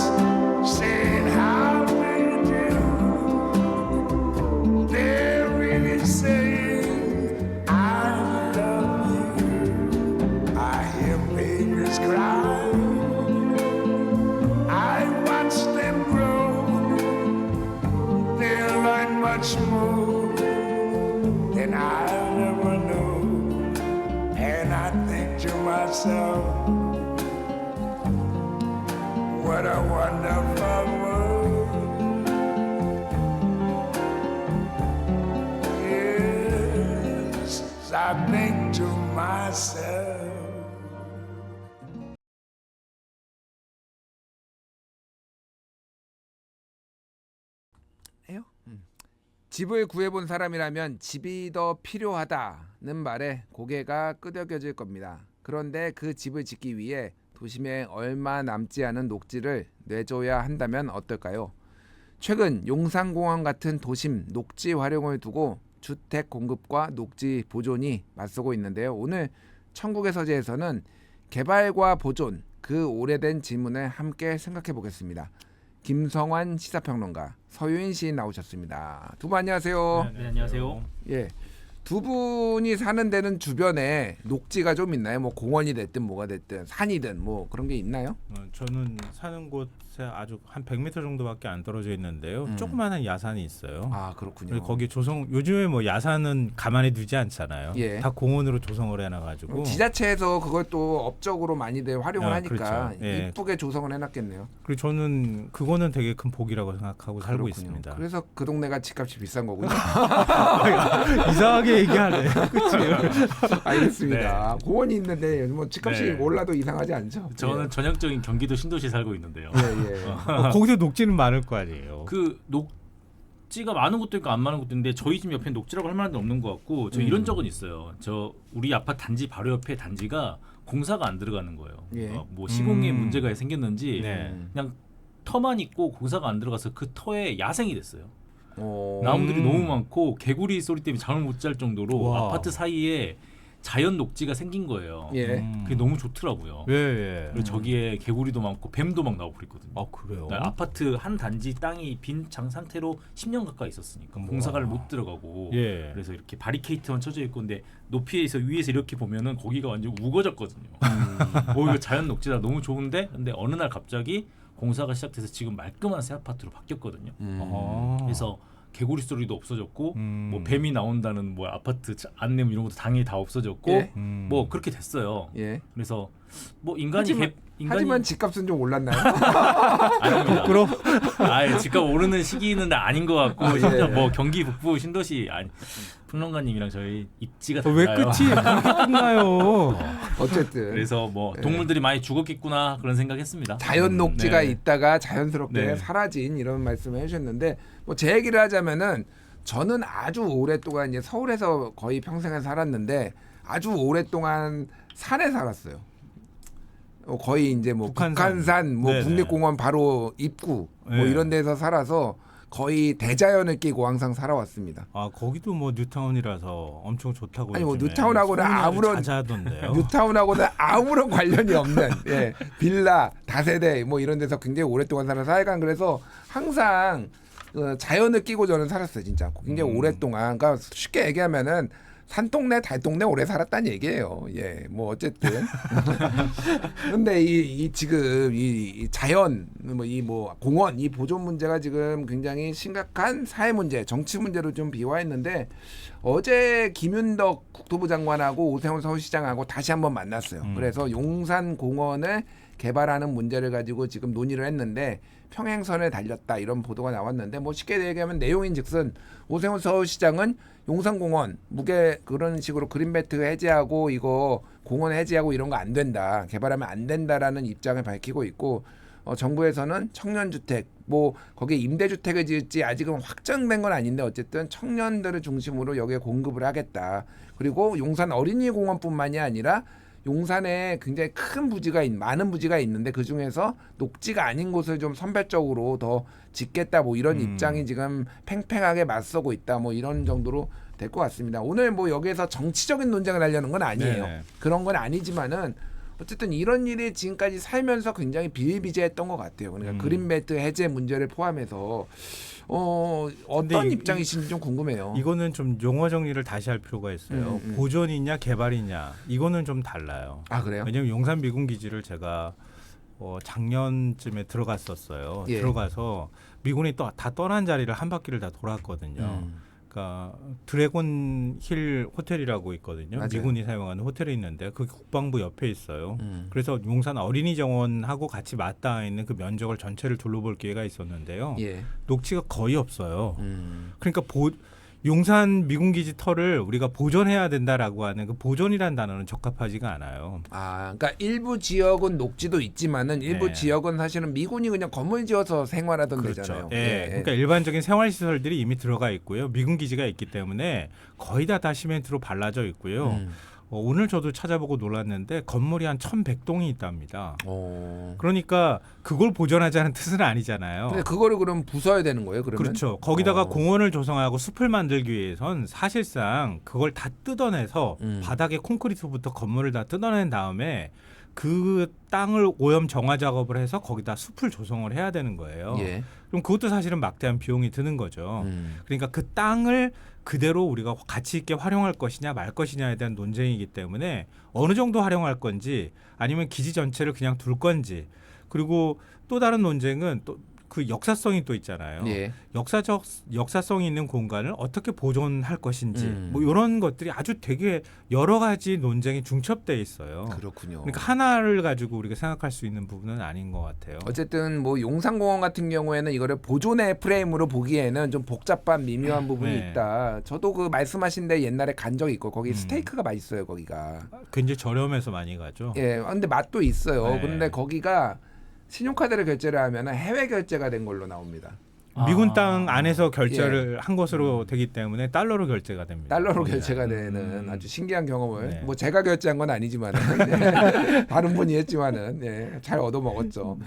saying how do you do. They're really saying I love you. I hear babies cry, I watch them grow. They'll learn much more than I'll ever know. And I think to myself, what a wonderful world. Yes, I think to myself. 집을 구해본 사람이라면 집이 더 필요하다는 말에 고개가 끄덕여질 겁니다. 그런데 그 집을 짓기 위해 도심에 얼마 남지 않은 녹지를 내줘야 한다면 어떨까요? 최근 용산공원 같은 도심 녹지 활용을 두고 주택 공급과 녹지 보존이 맞서고 있는데요. 오늘 천국의 서재에서는 개발과 보존, 그 오래된 질문을 함께 생각해 보겠습니다. 김성환 시사평론가, 서유인 시인 나오셨습니다. 두 분 안녕하세요. 네, 안녕하세요. 예, 두 분이 사는 데는 주변에 녹지가 좀 있나요? 뭐 공원이 됐든 뭐가 됐든 산이든 뭐 그런 게 있나요? 저는 사는 곳에 아주 한 100m 정도밖에 안 떨어져 있는데요. 조그마한 야산이 있어요. 아 그렇군요. 그리고 거기 조성, 요즘에 뭐 야산은 가만히 두지 않잖아요. 예. 다 공원으로 조성을 해놔가지고. 지자체에서 그걸 또 업적으로 많이들 활용을 아, 하니까 그렇죠. 예. 이쁘게 조성을 해놨겠네요. 그리고 저는 그거는 되게 큰 복이라고 생각하고 살고 그렇군요. 있습니다. 그래서 그 동네가 집값이 비싼 거군요. 이상하게 얘기하네. 그치? 알겠습니다. 공원이 있는데 뭐 집값이 네. 올라도 이상하지 않죠? 저는 전형적인 경기도 신도시에 살고 있는데요. 예, 예. 거기도 녹지는 많을 거 아니에요. 그 녹지가 많은 곳도 있고 안 많은 곳도 있는데 저희 집 옆에 녹지라고 할 만한 데 없는 것 같고 저 이런 적은 있어요. 저 우리 아파트 단지 바로 옆에 단지가 공사가 안 들어가는 거예요. 예. 뭐 시공에 문제가 생겼는지 네. 그냥 터만 있고 공사가 안 들어가서 그 터에 야생이 됐어요. 어, 나무들이 너무 많고 개구리 소리 때문에 잠을 못 잘 정도로 와. 아파트 사이에 자연 녹지가 생긴 거예요. 예. 그게 너무 좋더라고요. 예. 그리고 저기에 개구리도 많고 뱀도 막 나오고 그랬거든요. 아 그래요? 그러니까 아파트 한 단지 땅이 빈 장 상태로 10년 가까이 있었으니까 공사를 못 들어가고 예. 그래서 이렇게 바리케이트만 쳐져 있고 근데 높이에서 위에서 이렇게 보면은 거기가 완전 우거졌거든요. 이거 자연 녹지라 너무 좋은데 근데 어느 날 갑자기 공사가 시작돼서 지금 말끔한 새 아파트로 바뀌었거든요. 아. 그래서 개구리 소리도 없어졌고 음. 뭐 뱀이 나온다는 뭐 아파트 안내 이런 것도 당연히 다 없어졌고 예. 뭐 그렇게 됐어요. 예. 그래서 뭐 인간이 하지만 집값은 좀 올랐나요? 아닙니다. 부끄러. 아, 집값 오르는 시기는 아닌 것 같고 예. 진짜 뭐 경기 북부 신도시 아니 평론가님이랑 저희 입지가 왜 달라요. 끝이 그렇게 끝나요? 어쨌든 그래서 뭐 동물들이 많이 죽었겠구나 그런 생각했습니다. 자연 녹지가 네. 있다가 자연스럽게 네. 사라진 이런 말씀을 해주셨는데 뭐 제 얘기를 하자면은 저는 아주 오랫동안 이제 서울에서 거의 평생을 살았는데 아주 오랫동안 산에 살았어요. 거의 이제 뭐 북한산, 뭐 네네. 국립공원 바로 입구 뭐 네. 이런 데서 살아서 거의 대자연을 끼고 항상 살아왔습니다. 아 거기도 뭐 뉴타운이라서 엄청 좋다고. 아니, 뭐 요즘에 뉴타운하고는 소문이 아주 아무런- 자자하던데요. 뉴타운하고는 아무런 관련이 없는 예, 빌라, 다세대 뭐 이런 데서 굉장히 오랫동안 살아서 하여간 그래서 항상 자연을 끼고 저는 살았어요. 진짜 굉장히 오랫동안. 그러니까 쉽게 얘기하면은 산동네 달동네 오래 살았다는 얘기예요. 예, 뭐 어쨌든. 근데 이 지금 이 자연 뭐 공원 이 보존 문제가 지금 굉장히 심각한 사회 문제, 정치 문제로 좀 비화했는데 어제 김윤덕 국토부 장관하고 오세훈 서울시장하고 다시 한번 만났어요. 그래서 용산 공원을 개발하는 문제를 가지고 지금 논의를 했는데 평행선에 달렸다 이런 보도가 나왔는데 뭐 쉽게 얘기하면 내용인즉슨 오세훈 서울시장은 용산공원 무게 그런 식으로 그린벨트 해제하고 이거 공원 해제하고 이런 거 안 된다 개발하면 안 된다라는 입장을 밝히고 있고 정부에서는 청년주택 뭐 거기에 임대주택을 지을지 아직은 확정된 건 아닌데 어쨌든 청년들을 중심으로 여기에 공급을 하겠다. 그리고 용산 어린이공원뿐만이 아니라 용산에 굉장히 큰 부지가 많은 부지가 있는데 그 중에서 녹지가 아닌 곳을 좀 선별적으로 더 짓겠다 뭐 이런 입장이 지금 팽팽하게 맞서고 있다 뭐 이런 정도로 될 것 같습니다. 오늘 뭐 여기에서 정치적인 논쟁을 하려는 건 아니에요. 네네. 그런 건 아니지만은 어쨌든 이런 일이 지금까지 살면서 굉장히 비일비재했던 것 같아요. 그러니까 그린벨트 해제 문제를 포함해서 어떤 입장이신지 좀 궁금해요. 이거는 좀 용어 정리를 다시 할 필요가 있어요. 보존이냐 개발이냐 이거는 좀 달라요. 아 그래요? 왜냐하면 용산 미군 기지를 제가 작년쯤에 들어갔었어요. 예. 들어가서 미군이 또 다 떠난 자리를 한 바퀴를 다 돌았거든요. 그러니까 드래곤 힐 호텔이라고 있거든요. 맞아요. 미군이 사용하는 호텔이 있는데 그 국방부 옆에 있어요. 그래서 용산 어린이 정원하고 같이 맞닿아 있는 그 면적을 전체를 둘러볼 기회가 있었는데요. 예. 녹지가 거의 없어요. 그러니까 용산 미군 기지 터를 우리가 보존해야 된다라고 하는 그 보존이라는 단어는 적합하지가 않아요. 아, 그러니까 일부 지역은 녹지도 있지만은 일부 네. 지역은 사실은 미군이 그냥 건물 지어서 생활하던 그렇죠. 데잖아요. 예. 그러니까 일반적인 생활 시설들이 이미 들어가 있고요. 미군 기지가 있기 때문에 거의 다 시멘트로 발라져 있고요. 오늘 저도 찾아보고 놀랐는데 건물이 한 1,100동이 있답니다. 그러니까 그걸 보존하자는 뜻은 아니잖아요. 근데 그거를 그럼 부숴야 되는 거예요, 그러면? 그렇죠. 거기다가 공원을 조성하고 숲을 만들기 위해선 사실상 그걸 다 뜯어내서 바닥에 콘크리트부터 건물을 다 뜯어낸 다음에 그 땅을 오염 정화 작업을 해서 거기다 숲을 조성을 해야 되는 거예요. 예. 그럼 그것도 사실은 막대한 비용이 드는 거죠. 그러니까 그 땅을 그대로 우리가 가치 있게 활용할 것이냐 말 것이냐에 대한 논쟁이기 때문에 어느 정도 활용할 건지 아니면 기지 전체를 그냥 둘 건지 그리고 또 다른 논쟁은 또 그 역사성이 또 있잖아요. 예. 역사성이 있는 공간을 어떻게 보존할 것인지 뭐 이런 것들이 아주 되게 여러 가지 논쟁이 중첩돼 있어요. 그렇군요. 그러니까 하나를 가지고 우리가 생각할 수 있는 부분은 아닌 것 같아요. 어쨌든 뭐 용산공원 같은 경우에는 이거를 보존의 프레임으로 보기에는 좀 복잡한 미묘한 부분이 네. 있다. 저도 그 말씀하신 데 옛날에 간 적이 있고 거기 스테이크가 맛있어요, 거기가. 굉장히 저렴해서 많이 가죠. 예, 근데 맛도 있어요. 네. 근데 거기가 신용카드를 결제를 하면 해외 결제가 된 걸로 나옵니다. 미군 땅 안에서 결제를 한 것으로 되기 때문에 달러로 결제가 됩니다. 달러로 거기가. 결제가 되는 아주 신기한 경험을 네. 뭐 제가 결제한 건 아니지만은 다른 분이 했지만은 예, 잘 얻어 먹었죠.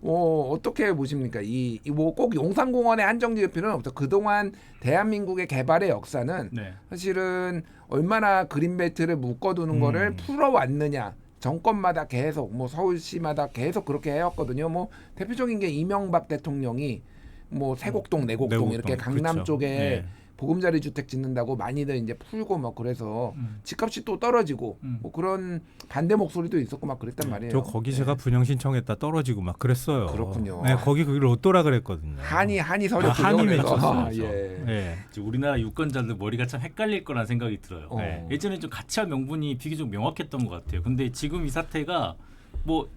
어떻게 보십니까? 이 뭐 꼭 용산공원에 한정지을 필요는 없죠. 그동안 대한민국의 개발의 역사는 네. 사실은 얼마나 그린벨트를 묶어두는 거를 풀어왔느냐. 정권마다 계속 뭐 서울시마다 계속 그렇게 해왔거든요. 뭐 대표적인 게 이명박 대통령이 뭐 세곡동, 내곡동 이렇게 강남 그렇죠. 쪽에 네. 보금자리 주택 짓는다고 많이들 이제 풀고 막 그래서 집값이 또 떨어지고 뭐 그런 반대 목소리도 있었고 막 그랬단 말이에요. 저 거기 제가 분양 신청했다 떨어지고 막 그랬어요. 그렇군요. 네, 거기 로또라 그랬거든요. 한이 서류 한이 불러내서. 맺혔어요. 예. 네. 이제 우리나라 유권자들 머리가 참 헷갈릴 거란 생각이 들어요. 네. 예전에 좀 가치와 명분이 비교적 명확했던 것 같아요. 근데 지금 이 사태가 뭐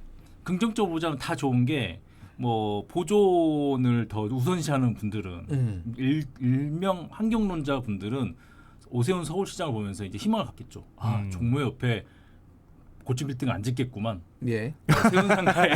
긍정적으로 보자면 다 좋은 게 뭐 보존을 더 우선시하는 분들은 일명 환경론자 분들은 오세훈 서울시장을 보면서 이제 희망을 갖겠죠. 아 종로 옆에 고층 빌딩 안 짓겠구만. 예. 세운상가에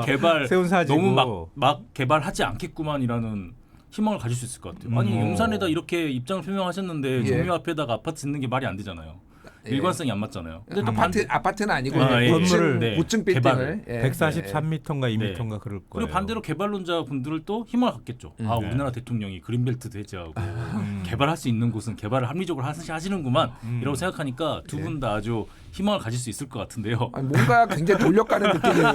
개발 세운사지고. 너무 막 개발하지 않겠구만이라는 희망을 가질 수 있을 것 같아요. 아니 용산에다 이렇게 입장을 표명하셨는데 예. 종묘 앞에다가 아파트 짓는 게 말이 안 되잖아요. 예. 일관성이 안 맞잖아요. 근데 또 반대, 아파트는 아니고 아, 이제 예. 건물을, 네. 고층 개발을. 빌딩을 143m인가 2m인가 네. 그럴 거예요. 그리고 반대로 개발론자 분들을 또 희망을 갖겠죠. 아 네. 우리나라 대통령이 그린벨트도 해제하고 개발할 수 있는 곳은 개발을 합리적으로 하시는구만 이라고 생각하니까 두 분 다 아주 희망을 가질 수 있을 것 같은데요. 아니, 뭔가 굉장히 돌려가는 느낌이에요.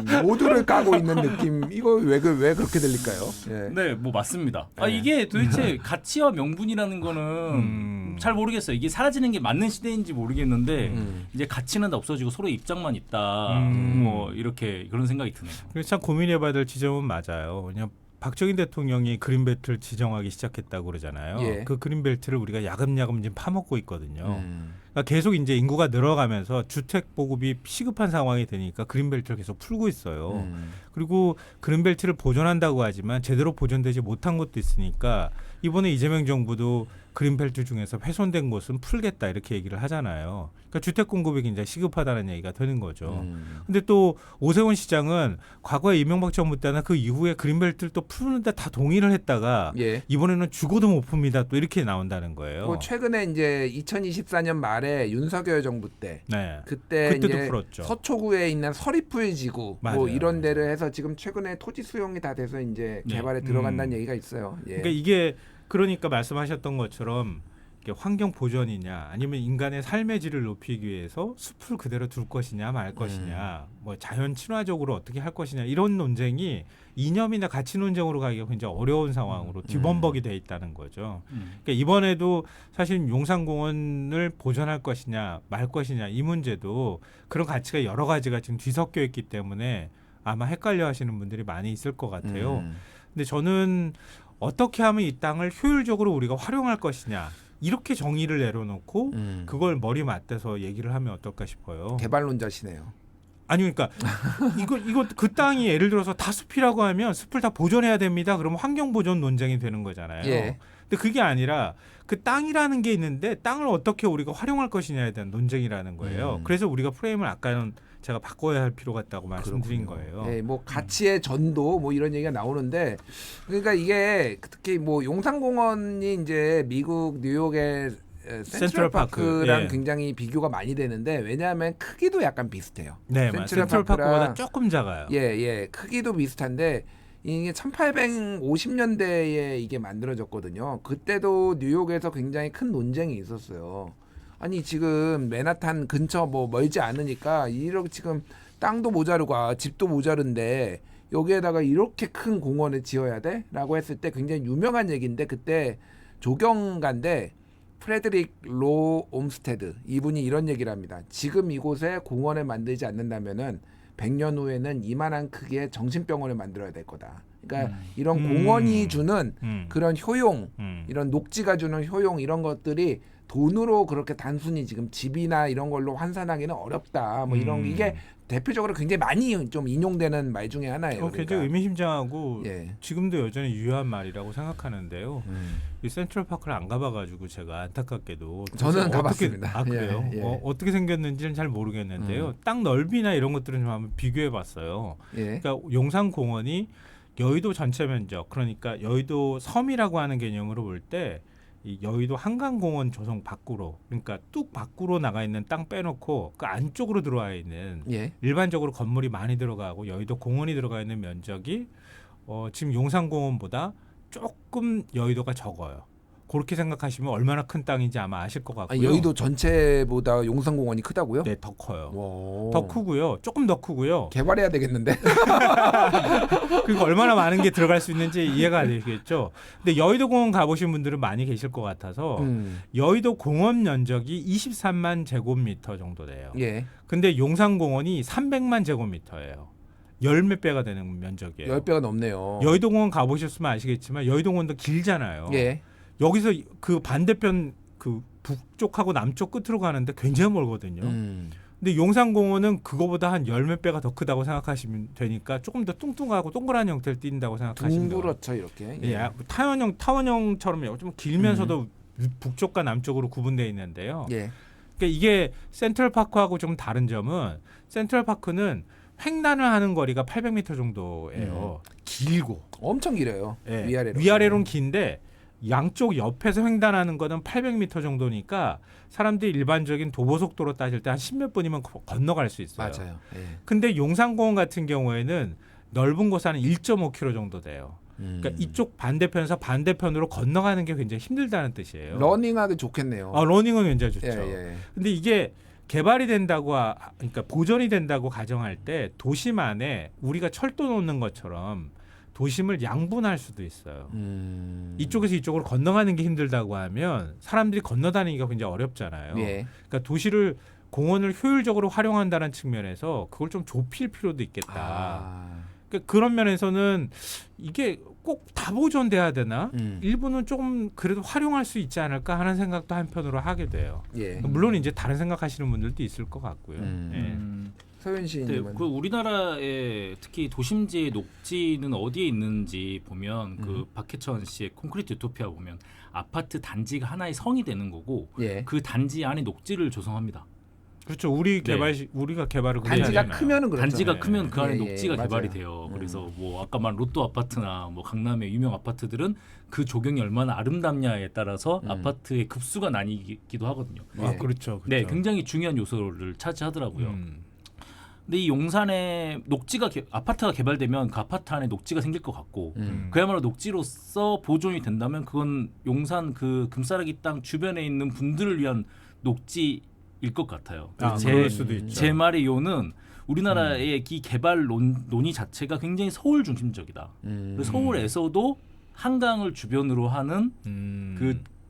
지금 모두를 까고 있는 느낌. 이거 왜 그렇게 들릴까요? 예. 네, 뭐 맞습니다. 네. 이게 도대체 가치와 명분이라는 거는 잘 모르겠어요. 이게 사라지는 게 맞는 시대인지 모르겠는데 이제 가치는 다 없어지고 서로 입장만 있다. 뭐 이렇게 그런 생각이 드네요. 그래서 참 고민해봐야 될 지점은 맞아요. 그냥 박정희 대통령이 그린벨트를 지정하기 시작했다고 그러잖아요. 예. 그 그린벨트를 우리가 야금야금 지금 파먹고 있거든요. 그러니까 계속 이제 인구가 늘어가면서 주택 보급이 시급한 상황이 되니까 그린벨트를 계속 풀고 있어요. 그리고 그린벨트를 보존한다고 하지만 제대로 보존되지 못한 것도 있으니까 이번에 이재명 정부도 그린벨트 중에서 훼손된 곳은 풀겠다 이렇게 얘기를 하잖아요. 그러니까 주택 공급이 굉장히 시급하다는 얘기가 되는 거죠. 근데 또 오세훈 시장은 과거에 이명박 정부 때나 그 이후에 그린벨트를 또 푸는데 다 동의를 했다가 예. 이번에는 죽어도 못 풉니다. 또 이렇게 나온다는 거예요. 뭐 최근에 이제 2024년 말에 윤석열 정부 때 네. 그때 그때도 이제 풀었죠. 서초구에 있는 서리풀 지구 맞아요. 뭐 이런 데를 해서 지금 최근에 토지 수용이 다 돼서 이제 네. 개발에 들어간다는 얘기가 있어요. 예. 그러니까 이게 그러니까 말씀하셨던 것처럼 이게 환경 보전이냐 아니면 인간의 삶의 질을 높이기 위해서 숲을 그대로 둘 것이냐 말 것이냐 뭐 자연 친화적으로 어떻게 할 것이냐 이런 논쟁이 이념이나 가치 논쟁으로 가기가 굉장히 어려운 상황으로 뒤범벅이 돼 있다는 거죠. 그러니까 이번에도 사실 용산공원을 보존할 것이냐 말 것이냐 이 문제도 그런 가치가 여러 가지가 지금 뒤섞여 있기 때문에 아마 헷갈려 하시는 분들이 많이 있을 것 같아요. 근데 저는 어떻게 하면 이 땅을 효율적으로 우리가 활용할 것이냐 이렇게 정의를 내려놓고 그걸 머리 맞대서 얘기를 하면 어떨까 싶어요. 개발론자시네요. 아니 그러니까 이거 그 땅이 예를 들어서 다 숲이라고 하면 숲을 다 보존해야 됩니다. 그러면 환경 보존 논쟁이 되는 거잖아요. 예. 근데 그게 아니라 그 땅이라는 게 있는데 땅을 어떻게 우리가 활용할 것이냐에 대한 논쟁이라는 거예요. 그래서 우리가 프레임을 아까는 제가 바꿔야 할 필요가 있다고 말씀드린 거예요. 네, 뭐 가치의 전도 뭐 이런 얘기가 나오는데 그러니까 이게 특히 뭐 용산공원이 이제 미국 뉴욕의 센트럴파크랑 예. 굉장히 비교가 많이 되는데 왜냐하면 크기도 약간 비슷해요. 네, 센트럴파크보다 조금 작아요. 예, 크기도 비슷한데 이게 1850년대에 이게 만들어졌거든요. 그때도 뉴욕에서 굉장히 큰 논쟁이 있었어요. 아니 지금 맨하탄 근처 뭐 멀지 않으니까 이렇게 지금 땅도 모자르고 집도 모자른데 여기에다가 이렇게 큰 공원을 지어야 돼? 라고 했을 때 굉장히 유명한 얘기인데 그때 조경가인데 프레드릭 로 옴스테드 이분이 이런 얘기를 합니다. 지금 이곳에 공원을 만들지 않는다면은 100년 후에는 이만한 크기의 정신병원을 만들어야 될 거다. 그러니까 이런 공원이 주는 그런 효용, 이런 녹지가 주는 효용 이런 것들이 돈으로 그렇게 단순히 지금 집이나 이런 걸로 환산하기는 어렵다. 뭐 이런 이게 대표적으로 굉장히 많이 좀 인용되는 말 중에 하나예요. 굉장히 그러니까. 의미심장하고 예. 지금도 여전히 유효한 말이라고 생각하는데요. 이 센트럴파크를 안 가봐가지고 제가 안타깝게도 저는 어떻게- 가봤습니다. 아 그래요? 예, 예. 어떻게 생겼는지는 잘 모르겠는데요. 땅 넓이나 이런 것들은 좀 한번 비교해봤어요. 예. 그러니까 용산공원이 여의도 전체 면적, 그러니까 여의도 섬이라고 하는 개념으로 볼 때 이 여의도 한강공원 조성 밖으로, 그러니까 뚝 밖으로 나가 있는 땅 빼놓고 그 안쪽으로 들어와 있는 예. 일반적으로 건물이 많이 들어가고 여의도 공원이 들어가 있는 면적이 지금 용산공원보다 조금 여의도가 적어요. 그렇게 생각하시면 얼마나 큰 땅인지 아마 아실 것 같고요. 여의도 전체보다 용산공원이 크다고요? 네, 더 커요. 와. 더 크고요. 조금 더 크고요. 개발해야 되겠는데. 그리고 얼마나 많은 게 들어갈 수 있는지 이해가 되겠죠. 근데 여의도 공원 가보신 분들은 많이 계실 것 같아서 여의도 공원 면적이 23만 제곱미터 정도 돼요. 예. 근데 용산공원이 300만 제곱미터예요. 열 몇 배가 되는 면적이에요. 10배가 넘네요. 여의도 공원 가보셨으면 아시겠지만 여의도 공원도 길잖아요. 예. 여기서 그 반대편 그 북쪽하고 남쪽 끝으로 가는데 굉장히 멀거든요. 근데 용산공원은 그거보다 한 열 몇 배가 더 크다고 생각하시면 되니까 조금 더 뚱뚱하고 동그란 형태를 띈다고 생각하시면 돼요. 둥그렇죠 이렇게. 예, 타원형처럼 좀 길면서도 북쪽과 남쪽으로 구분되어 있는데요. 예. 그러니까 이게 센트럴파크하고 좀 다른 점은 센트럴파크는 횡단을 하는 거리가 800m 정도예요. 길고 엄청 길어요. 예, 위아래로. 위아래로는 긴데 양쪽 옆에서 횡단하는 거는 800m 정도니까 사람들이 일반적인 도보속도로 따질 때 한 10몇 분이면 건너갈 수 있어요. 맞아요. 예. 근데 용산공원 같은 경우에는 넓은 곳은 한 1.5km 정도 돼요. 그러니까 이쪽 반대편에서 반대편으로 건너가는 게 굉장히 힘들다는 뜻이에요. 러닝하기 좋겠네요. 러닝은 굉장히 좋죠. 예. 근데 이게 개발이 된다고 그러니까 보존이 된다고 가정할 때 도심 안에 우리가 철도 놓는 것처럼 도심을 양분할 수도 있어요. 이쪽에서 이쪽으로 건너가는 게 힘들다고 하면 사람들이 건너다니기가 굉장히 어렵잖아요. 예. 그러니까 도시를 공원을 효율적으로 활용한다는 측면에서 그걸 좀 좁힐 필요도 있겠다. 아. 그러니까 그런 면에서는 이게 꼭 다 보존돼야 되나? 일부는 조금 그래도 활용할 수 있지 않을까 하는 생각도 한편으로 하게 돼요. 예. 물론 이제 다른 생각하시는 분들도 있을 것 같고요. 서현 네, 씨님은 그 우리나라의 특히 도심지의 녹지는 어디에 있는지 보면 그 박해천 씨의 콘크리트 유토피아 보면 아파트 단지가 하나의 성이 되는 거고 예. 그 단지 안에 녹지를 조성합니다. 그렇죠. 우리가 개발을 그렇게 단지가 하잖아요. 크면은 그렇죠. 단지가 크면 그 안에 예, 녹지가 맞아요. 개발이 돼요. 그래서 뭐 아까 말한 로또 아파트나 뭐 강남의 유명 아파트들은 그 조경이 얼마나 아름답냐에 따라서 아파트의 급수가 나뉘기도 하거든요. 아, 예. 그렇죠. 네, 굉장히 중요한 요소를 차지하더라고요. 근데 이 용산에 녹지가 아파트가 개발되면 그 아파트 안에 녹지가 생길 것 같고 그야말로 녹지로서 보존이 된다면 그건 용산 그 금싸라기 땅 주변에 있는 분들을 위한 녹지일 것 같아요. 그럴 수도 있죠. 제 말의 이유는 우리나라의 이 개발 논의 자체가 굉장히 서울 중심적이다. 그래서 서울에서도 한강을 주변으로 하는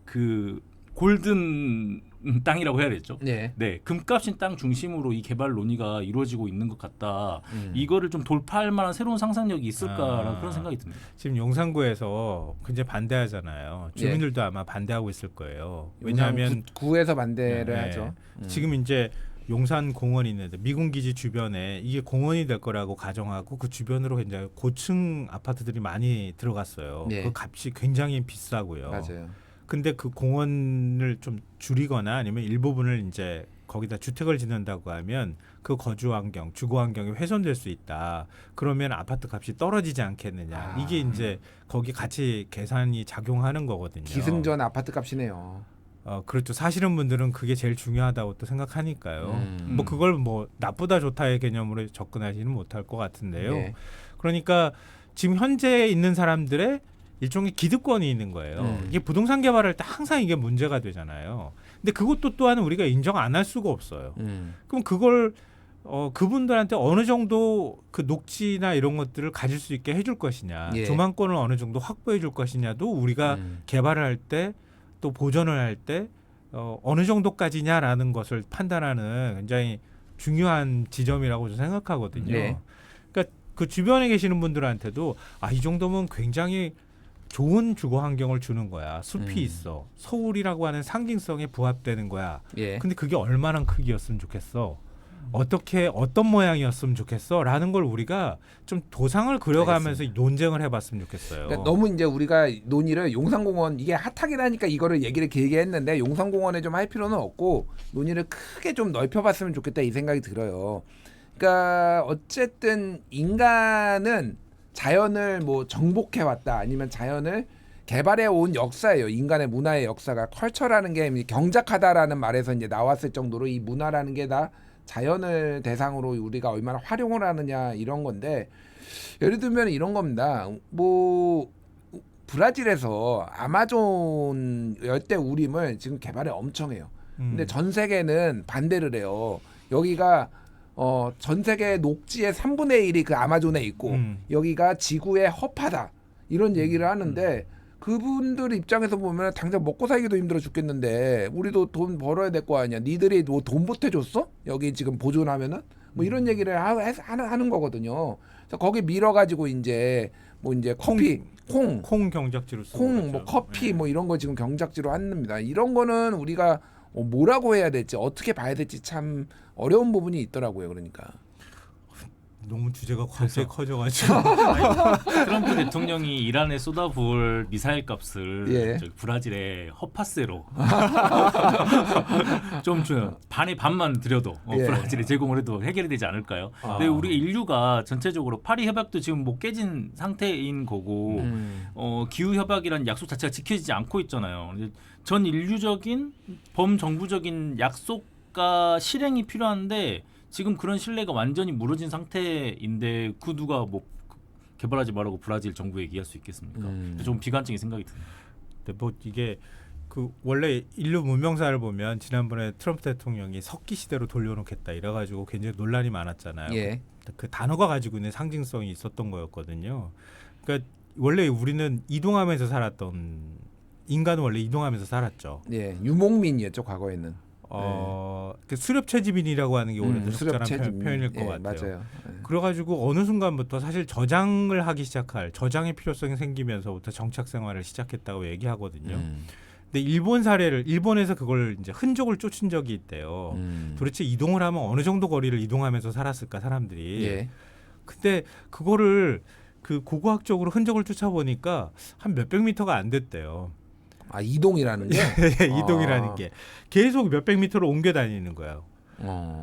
그 골든 땅이라고 해야 되죠. 예. 네, 금값인 땅 중심으로 이 개발 논의가 이루어지고 있는 것 같다. 이거를 좀 돌파할 만한 새로운 상상력이 있을까라는 그런 생각이 듭니다. 지금 용산구에서 굉장히 반대하잖아요. 주민들도 아마 반대하고 있을 거예요. 왜냐하면 구에서 반대를 네, 하죠. 지금 이제 용산 공원이 있는데 미군 기지 주변에 이게 공원이 될 거라고 가정하고 그 주변으로 굉장히 고층 아파트들이 많이 들어갔어요. 네. 그 값이 굉장히 비싸고요. 맞아요. 근데 그 공원을 좀 줄이거나 아니면 일부분을 이제 거기다 주택을 짓는다고 하면 그 거주 환경, 주거 환경이 훼손될 수 있다. 그러면 아파트 값이 떨어지지 않겠느냐. 이게 이제 거기 같이 계산이 작용하는 거거든요. 기승전 아파트 값이네요. 그렇죠. 사시는 분들은 그게 제일 중요하다고 또 생각하니까요. 뭐 그걸 뭐 나쁘다 좋다의 개념으로 접근하지는 못할 것 같은데요. 예. 그러니까 지금 현재 있는 사람들의 일종의 기득권이 있는 거예요. 이게 부동산 개발할 때 항상 이게 문제가 되잖아요. 근데 그것도 또한 우리가 인정 안 할 수가 없어요. 그럼 그걸 그분들한테 어느 정도 그 녹지나 이런 것들을 가질 수 있게 해줄 것이냐, 예. 조망권을 어느 정도 확보해 줄 것이냐도 우리가 개발을 할 때 또 보전을 할 때 어느 정도까지냐라는 것을 판단하는 굉장히 중요한 지점이라고 저는 생각하거든요. 네. 그러니까 그 주변에 계시는 분들한테도 이 정도면 굉장히 좋은 주거 환경을 주는 거야. 숲이 있어. 서울이라고 하는 상징성에 부합되는 거야. 예. 근데 그게 얼마나 크기였으면 좋겠어. 어떤 모양이었으면 좋겠어. 라는 걸 우리가 좀 도상을 그려가면서 논쟁을 해봤으면 좋겠어요. 그러니까 너무 이제 우리가 논의를 용산공원 이게 핫하긴 하니까 이거를 얘기를 길게 했는데 용산공원에 좀 할 필요는 없고 논의를 크게 좀 넓혀봤으면 좋겠다 이 생각이 들어요. 그러니까 어쨌든 인간은 자연을 뭐 정복해 왔다 아니면 자연을 개발해 온 역사예요. 인간의 문화의 역사가 컬처라는 게 경작하다라는 말에서 이제 나왔을 정도로 이 문화라는 게 다 자연을 대상으로 우리가 얼마나 활용을 하느냐 이런 건데 예를 들면 이런 겁니다. 뭐 브라질에서 아마존 열대 우림을 지금 개발을 엄청 해요. 근데 전 세계는 반대를 해요. 여기가 전 세계 녹지의 3분의 1이 그 아마존에 있고 여기가 지구의 허파다 이런 얘기를 하는데 그분들 입장에서 보면 당장 먹고 살기도 힘들어 죽겠는데 우리도 돈 벌어야 될 거 아니야. 니들이 뭐 돈 보태줬어? 여기 지금 보존하면은 뭐 이런 얘기를 하는 거거든요. 그래서 거기 밀어가지고 이제 뭐 이제 커피, 콩 경작지로 쓰고 콩, 그렇죠. 뭐 커피 네. 뭐 이런 거 지금 경작지로 합니다. 이런 거는 우리가 뭐라고 해야 될지 어떻게 봐야 될지 참 어려운 부분이 있더라고요. 그러니까. 너무 주제가 갑자기 커져가지고 트럼프 대통령이 이란에 쏟아부을 미사일 값을 예. 저기 브라질의 허파세로 좀 반의 반만 들여도 예. 브라질에 제공을 해도 해결이 되지 않을까요? 근데 우리 인류가 전체적으로 파리 협약도 지금 못 깨진 상태인 거고 기후 협약이라는 약속 자체가 지켜지지 않고 있잖아요. 전 인류적인 범정부적인 약속과 실행이 필요한데 지금 그런 신뢰가 완전히 무너진 상태인데 그 누가 뭐 개발하지 말라고 브라질 정부에 얘기할 수 있겠습니까? 좀 비관적인 생각이 듭니다. 근데 뭐 이게 그 원래 인류 문명사를 보면 지난번에 트럼프 대통령이 석기 시대로 돌려놓겠다 이래가지고 굉장히 논란이 많았잖아요. 예. 그 단어가 가지고 있는 상징성이 있었던 거였거든요. 그러니까 원래 우리는 이동하면서 살았던 인간은 원래 이동하면서 살았죠. 예, 유목민이었죠 과거에는. 그 수렵채집인이라고 하는 게 오히려 더 적절한 수렵채집. 표현일 것 예, 같아요. 맞아요. 예. 그래가지고 어느 순간부터 사실 저장을 하기 시작할 저장의 필요성이 생기면서부터 정착 생활을 시작했다고 얘기하거든요. 근데 일본 사례를 일본에서 그걸 이제 흔적을 쫓은 적이 있대요. 도대체 이동을 하면 어느 정도 거리를 이동하면서 살았을까 사람들이. 예. 근데 그거를 그 고고학적으로 흔적을 쫓아보니까 한 몇백 미터가 안 됐대요. 아 이동이라는 게 이동이라는 게 계속 몇백 미터를 옮겨 다니는 거예요.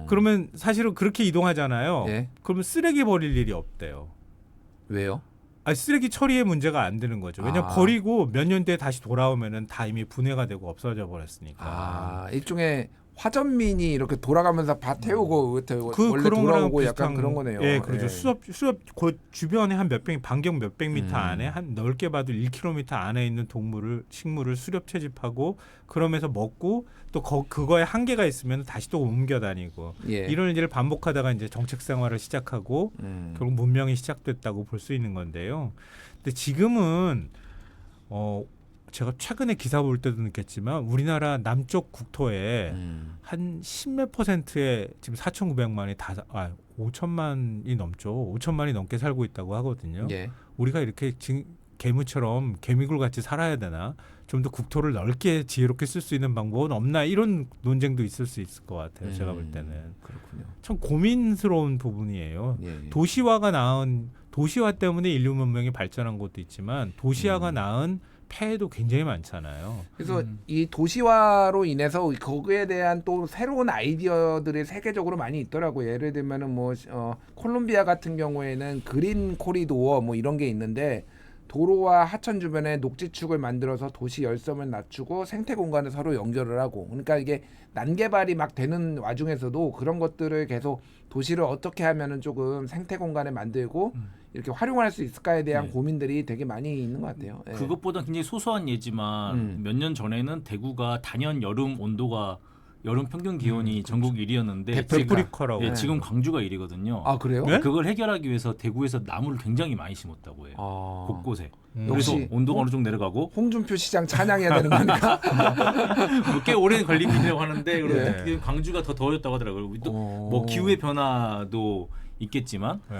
그러면 사실은 그렇게 이동하잖아요. 예. 그러면 쓰레기 버릴 일이 없대요. 왜요? 쓰레기 처리에 문제가 안 되는 거죠. 왜냐면 버리고 몇 년 뒤에 다시 돌아오면은 다 이미 분해가 되고 없어져 버렸으니까. 일종의 화전민이 이렇게 돌아가면서 밭 태우고 원래 그런 돌아오고 거랑 약간 비슷한- 그런 거네요. 예, 그렇죠. 예. 수업 그 주변에 한 몇백 반경 몇백 미터 안에 한 넓게 봐도 1km 안에 있는 식물을 수렵 채집하고 그러면서 먹고 또 그거에 한계가 있으면 다시 또 옮겨 다니고 예. 이런 일을 반복하다가 이제 정책 생활을 시작하고 결국 문명이 시작됐다고 볼 수 있는 건데요. 근데 지금은 제가 최근에 기사 볼 때도 느꼈지만 우리나라 남쪽 국토에 한 10몇 %의 지금 4,900만이 5천만이 넘죠. 5천만이 넘게 살고 있다고 하거든요. 예. 우리가 이렇게 개미처럼 개미굴 같이 살아야 되나? 좀 더 국토를 넓게 지혜롭게 쓸 수 있는 방법은 없나? 이런 논쟁도 있을 수 있을 것 같아요. 제가 볼 때는. 그렇군요. 참 고민스러운 부분이에요. 예, 예. 도시화 때문에 인류 문명이 발전한 것도 있지만 도시화가 낳은 폐해도 굉장히 많잖아요. 그래서 이 도시화로 인해서 거기에 대한 또 새로운 아이디어들이 세계적으로 많이 있더라고요. 예를 들면은 콜롬비아 같은 경우에는 그린 코리도어 뭐 이런 게 있는데 도로와 하천 주변에 녹지축을 만들어서 도시 열섬을 낮추고 생태 공간을 서로 연결을 하고, 그러니까 이게 난개발이 막 되는 와중에서도 그런 것들을 계속 도시를 어떻게 하면은 조금 생태 공간을 만들고 이렇게 활용할 수 있을까에 대한 네. 고민들이 되게 많이 있는 것 같아요. 예. 그것보다 굉장히 소소한 예지만 몇 년 전에는 대구가 단연 여름 평균 기온이 전국 1위였는데 베프리카라고. 예, 지금 광주가 1위거든요. 아 그래요? 네? 그걸 해결하기 위해서 대구에서 나무를 굉장히 많이 심었다고 해요. 아, 곳곳에. 역시 그래서 온도가 어느 정도 내려가고 홍준표 시장 찬양해야 되는 거니까. 꽤 오랜 걸림이라고 하는데 네. 특히 광주가 더 더워졌다고 하더라고요. 또 뭐 기후의 변화도 있겠지만 네.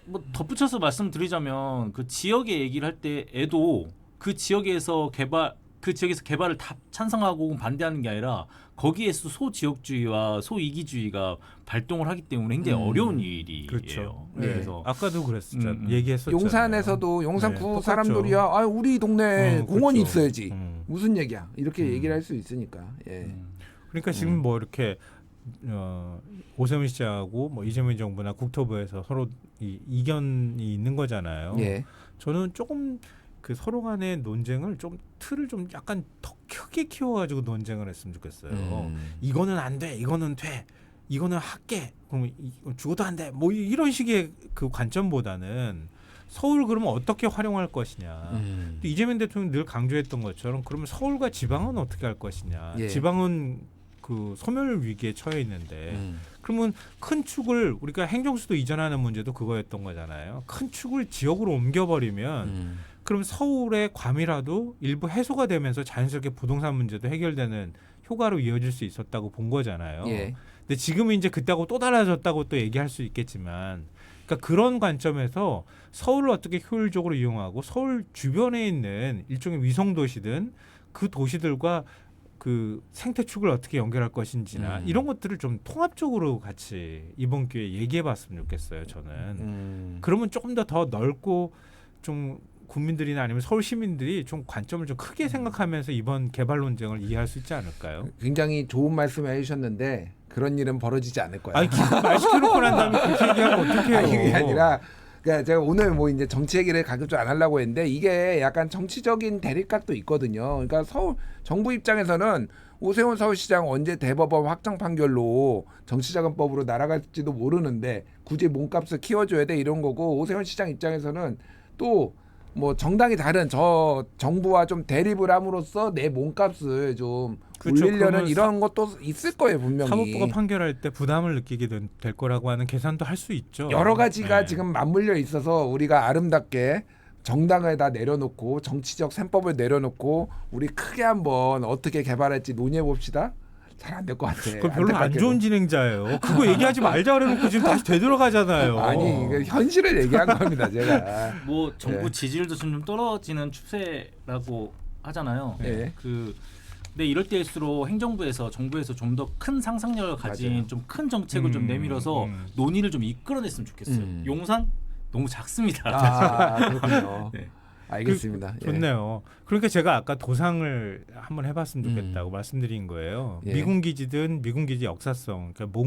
뭐 덧붙여서 말씀드리자면 그 지역의 얘기를 할 때에도 그 지역에서 개발을 다 찬성하고 반대하는 게 아니라 거기에서 소지역주의와 소이기주의가 발동을 하기 때문에 굉장히 어려운 일이에요. 그렇죠. 네. 그래서 아까도 그랬었잖아요. 얘기했었잖아요. 용산에서도 용산 네, 구 똑같죠. 사람들이야. 우리 동네 공원이 그렇죠. 있어야지. 무슨 얘기야? 이렇게 얘기를 할 수 있으니까. 예. 그러니까 지금 뭐 이렇게 오세훈 시장하고 뭐 이재명 정부나 국토부에서 서로 이견이 있는 거잖아요. 예. 저는 조금 그 서로 간의 논쟁을 좀 틀을 좀 약간 더 크게 키워가지고 논쟁을 했으면 좋겠어요. 이거는 안 돼, 이거는 돼, 이거는 할게, 그럼 죽어도 안 돼. 뭐 이런 식의 그 관점보다는 서울 그러면 어떻게 활용할 것이냐. 또 이재명 대통령이 늘 강조했던 것처럼 그러면 서울과 지방은 어떻게 할 것이냐. 예. 지방은 그 소멸 위기에 처해 있는데 그러면 큰 축을 우리가 행정수도 이전하는 문제도 그거였던 거잖아요. 큰 축을 지역으로 옮겨버리면 그럼 서울의 과밀화도 일부 해소가 되면서 자연스럽게 부동산 문제도 해결되는 효과로 이어질 수 있었다고 본 거잖아요. 예. 근데 지금은 이제 그때하고 또 달라졌다고 또 얘기할 수 있겠지만, 그러니까 그런 관점에서 서울을 어떻게 효율적으로 이용하고 서울 주변에 있는 일종의 위성 도시든 그 도시들과 그 생태축을 어떻게 연결할 것인지나 이런 것들을 좀 통합적으로 같이 이번 기회에 얘기해봤으면 좋겠어요. 저는 그러면 조금 더 넓고 좀 국민들이나 아니면 서울 시민들이 좀 관점을 좀 크게 생각하면서 이번 개발 논쟁을 이해할 수 있지 않을까요? 굉장히 좋은 말씀을 해주셨는데 그런 일은 벌어지지 않을 거야. 아니 말 시켜놓고 난 다음에 그렇게 얘기하면 어떡해요? 아니 그게 아니라 그러니까 제가 오늘 뭐 이제 정치 얘기를 가끔 좀 안 하려고 했는데 이게 약간 정치적인 대립각도 있거든요. 그러니까 서울 정부 입장에서는 오세훈 서울시장 언제 대법원 확정 판결로 정치자금법으로 날아갈지도 모르는데 굳이 몸값을 키워줘야 돼 이런 거고, 오세훈 시장 입장에서는 또 뭐 정당이 다른 저 정부와 좀 대립을 함으로써 내 몸값을 좀 그렇죠. 올리려는 그러면 이런 것도 있을 거예요 분명히. 사법부가 판결할 때 부담을 느끼게 될 거라고 하는 계산도 할 수 있죠. 여러 가지가 네. 지금 맞물려 있어서 우리가 아름답게 정당을 다 내려놓고 정치적 셈법을 내려놓고 우리 크게 한번 어떻게 개발할지 논의해 봅시다. 잘 안 될 것 같아. 그 별로 안 안타깝게도. 좋은 진행자예요. 그거 얘기하지 말자 그래놓고 지금 다시 되돌아가잖아요. 아니 이게 현실을 얘기한 겁니다 제가. 뭐 정부 네. 지지율도 좀 떨어지는 추세라고 하잖아요. 네. 근데 이럴 때일수록 행정부에서 정부에서 좀 더 큰 상상력을 가진 맞아요. 좀 큰 정책을 좀 내밀어서 논의를 좀 이끌어냈으면 좋겠어요. 용산 너무 작습니다. 아 그렇군요. 네. 알겠습니다. 예. 좋네요. 그러니까 제가 아까 도상을 한번 해봤으면 좋겠다고 말씀드린 거예요. 예. 미군 기지든 미군 기지 역사성. 그러니까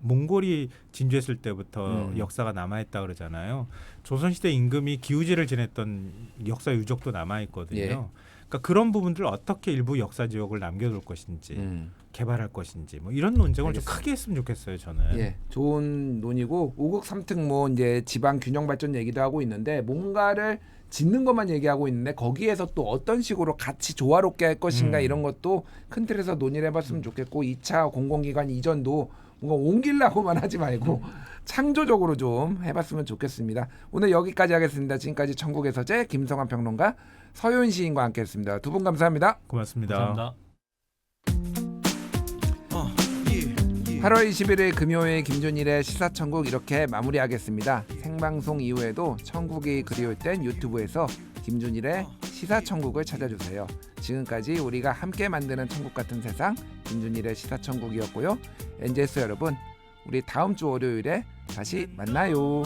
몽골이 진주했을 때부터 역사가 남아있다 그러잖아요. 조선시대 임금이 기우제를 지냈던 역사 유적도 남아있거든요. 예. 그러니까 그런 부분들 어떻게 일부 역사 지역을 남겨둘 것인지 개발할 것인지 뭐 이런 논쟁을 좀 크게 했으면 좋겠어요. 저는. 예, 좋은 논의고 우국 삼특모 이제 지방 균형 발전 얘기도 하고 있는데 뭔가를 짓는 것만 얘기하고 있는데 거기에서 또 어떤 식으로 같이 조화롭게 할 것인가 이런 것도 큰 틀에서 논의를 해봤으면 좋겠고 2차 공공기관 이전도 뭔가 옮기려고만 하지 말고 창조적으로 좀 해봤으면 좋겠습니다. 오늘 여기까지 하겠습니다. 지금까지 천국의 서재 김성환 평론가 서효인 시인과 함께했습니다. 두 분 감사합니다. 고맙습니다. 감사합니다. 8월 21일 금요일 김준일의 시사천국 이렇게 마무리하겠습니다. 생방송 이후에도 천국이 그리울 땐 유튜브에서 김준일의 시사천국을 찾아주세요. 지금까지 우리가 함께 만드는 천국 같은 세상 김준일의 시사천국이었고요. 엔젤스 여러분, 우리 다음 주 월요일에 다시 만나요.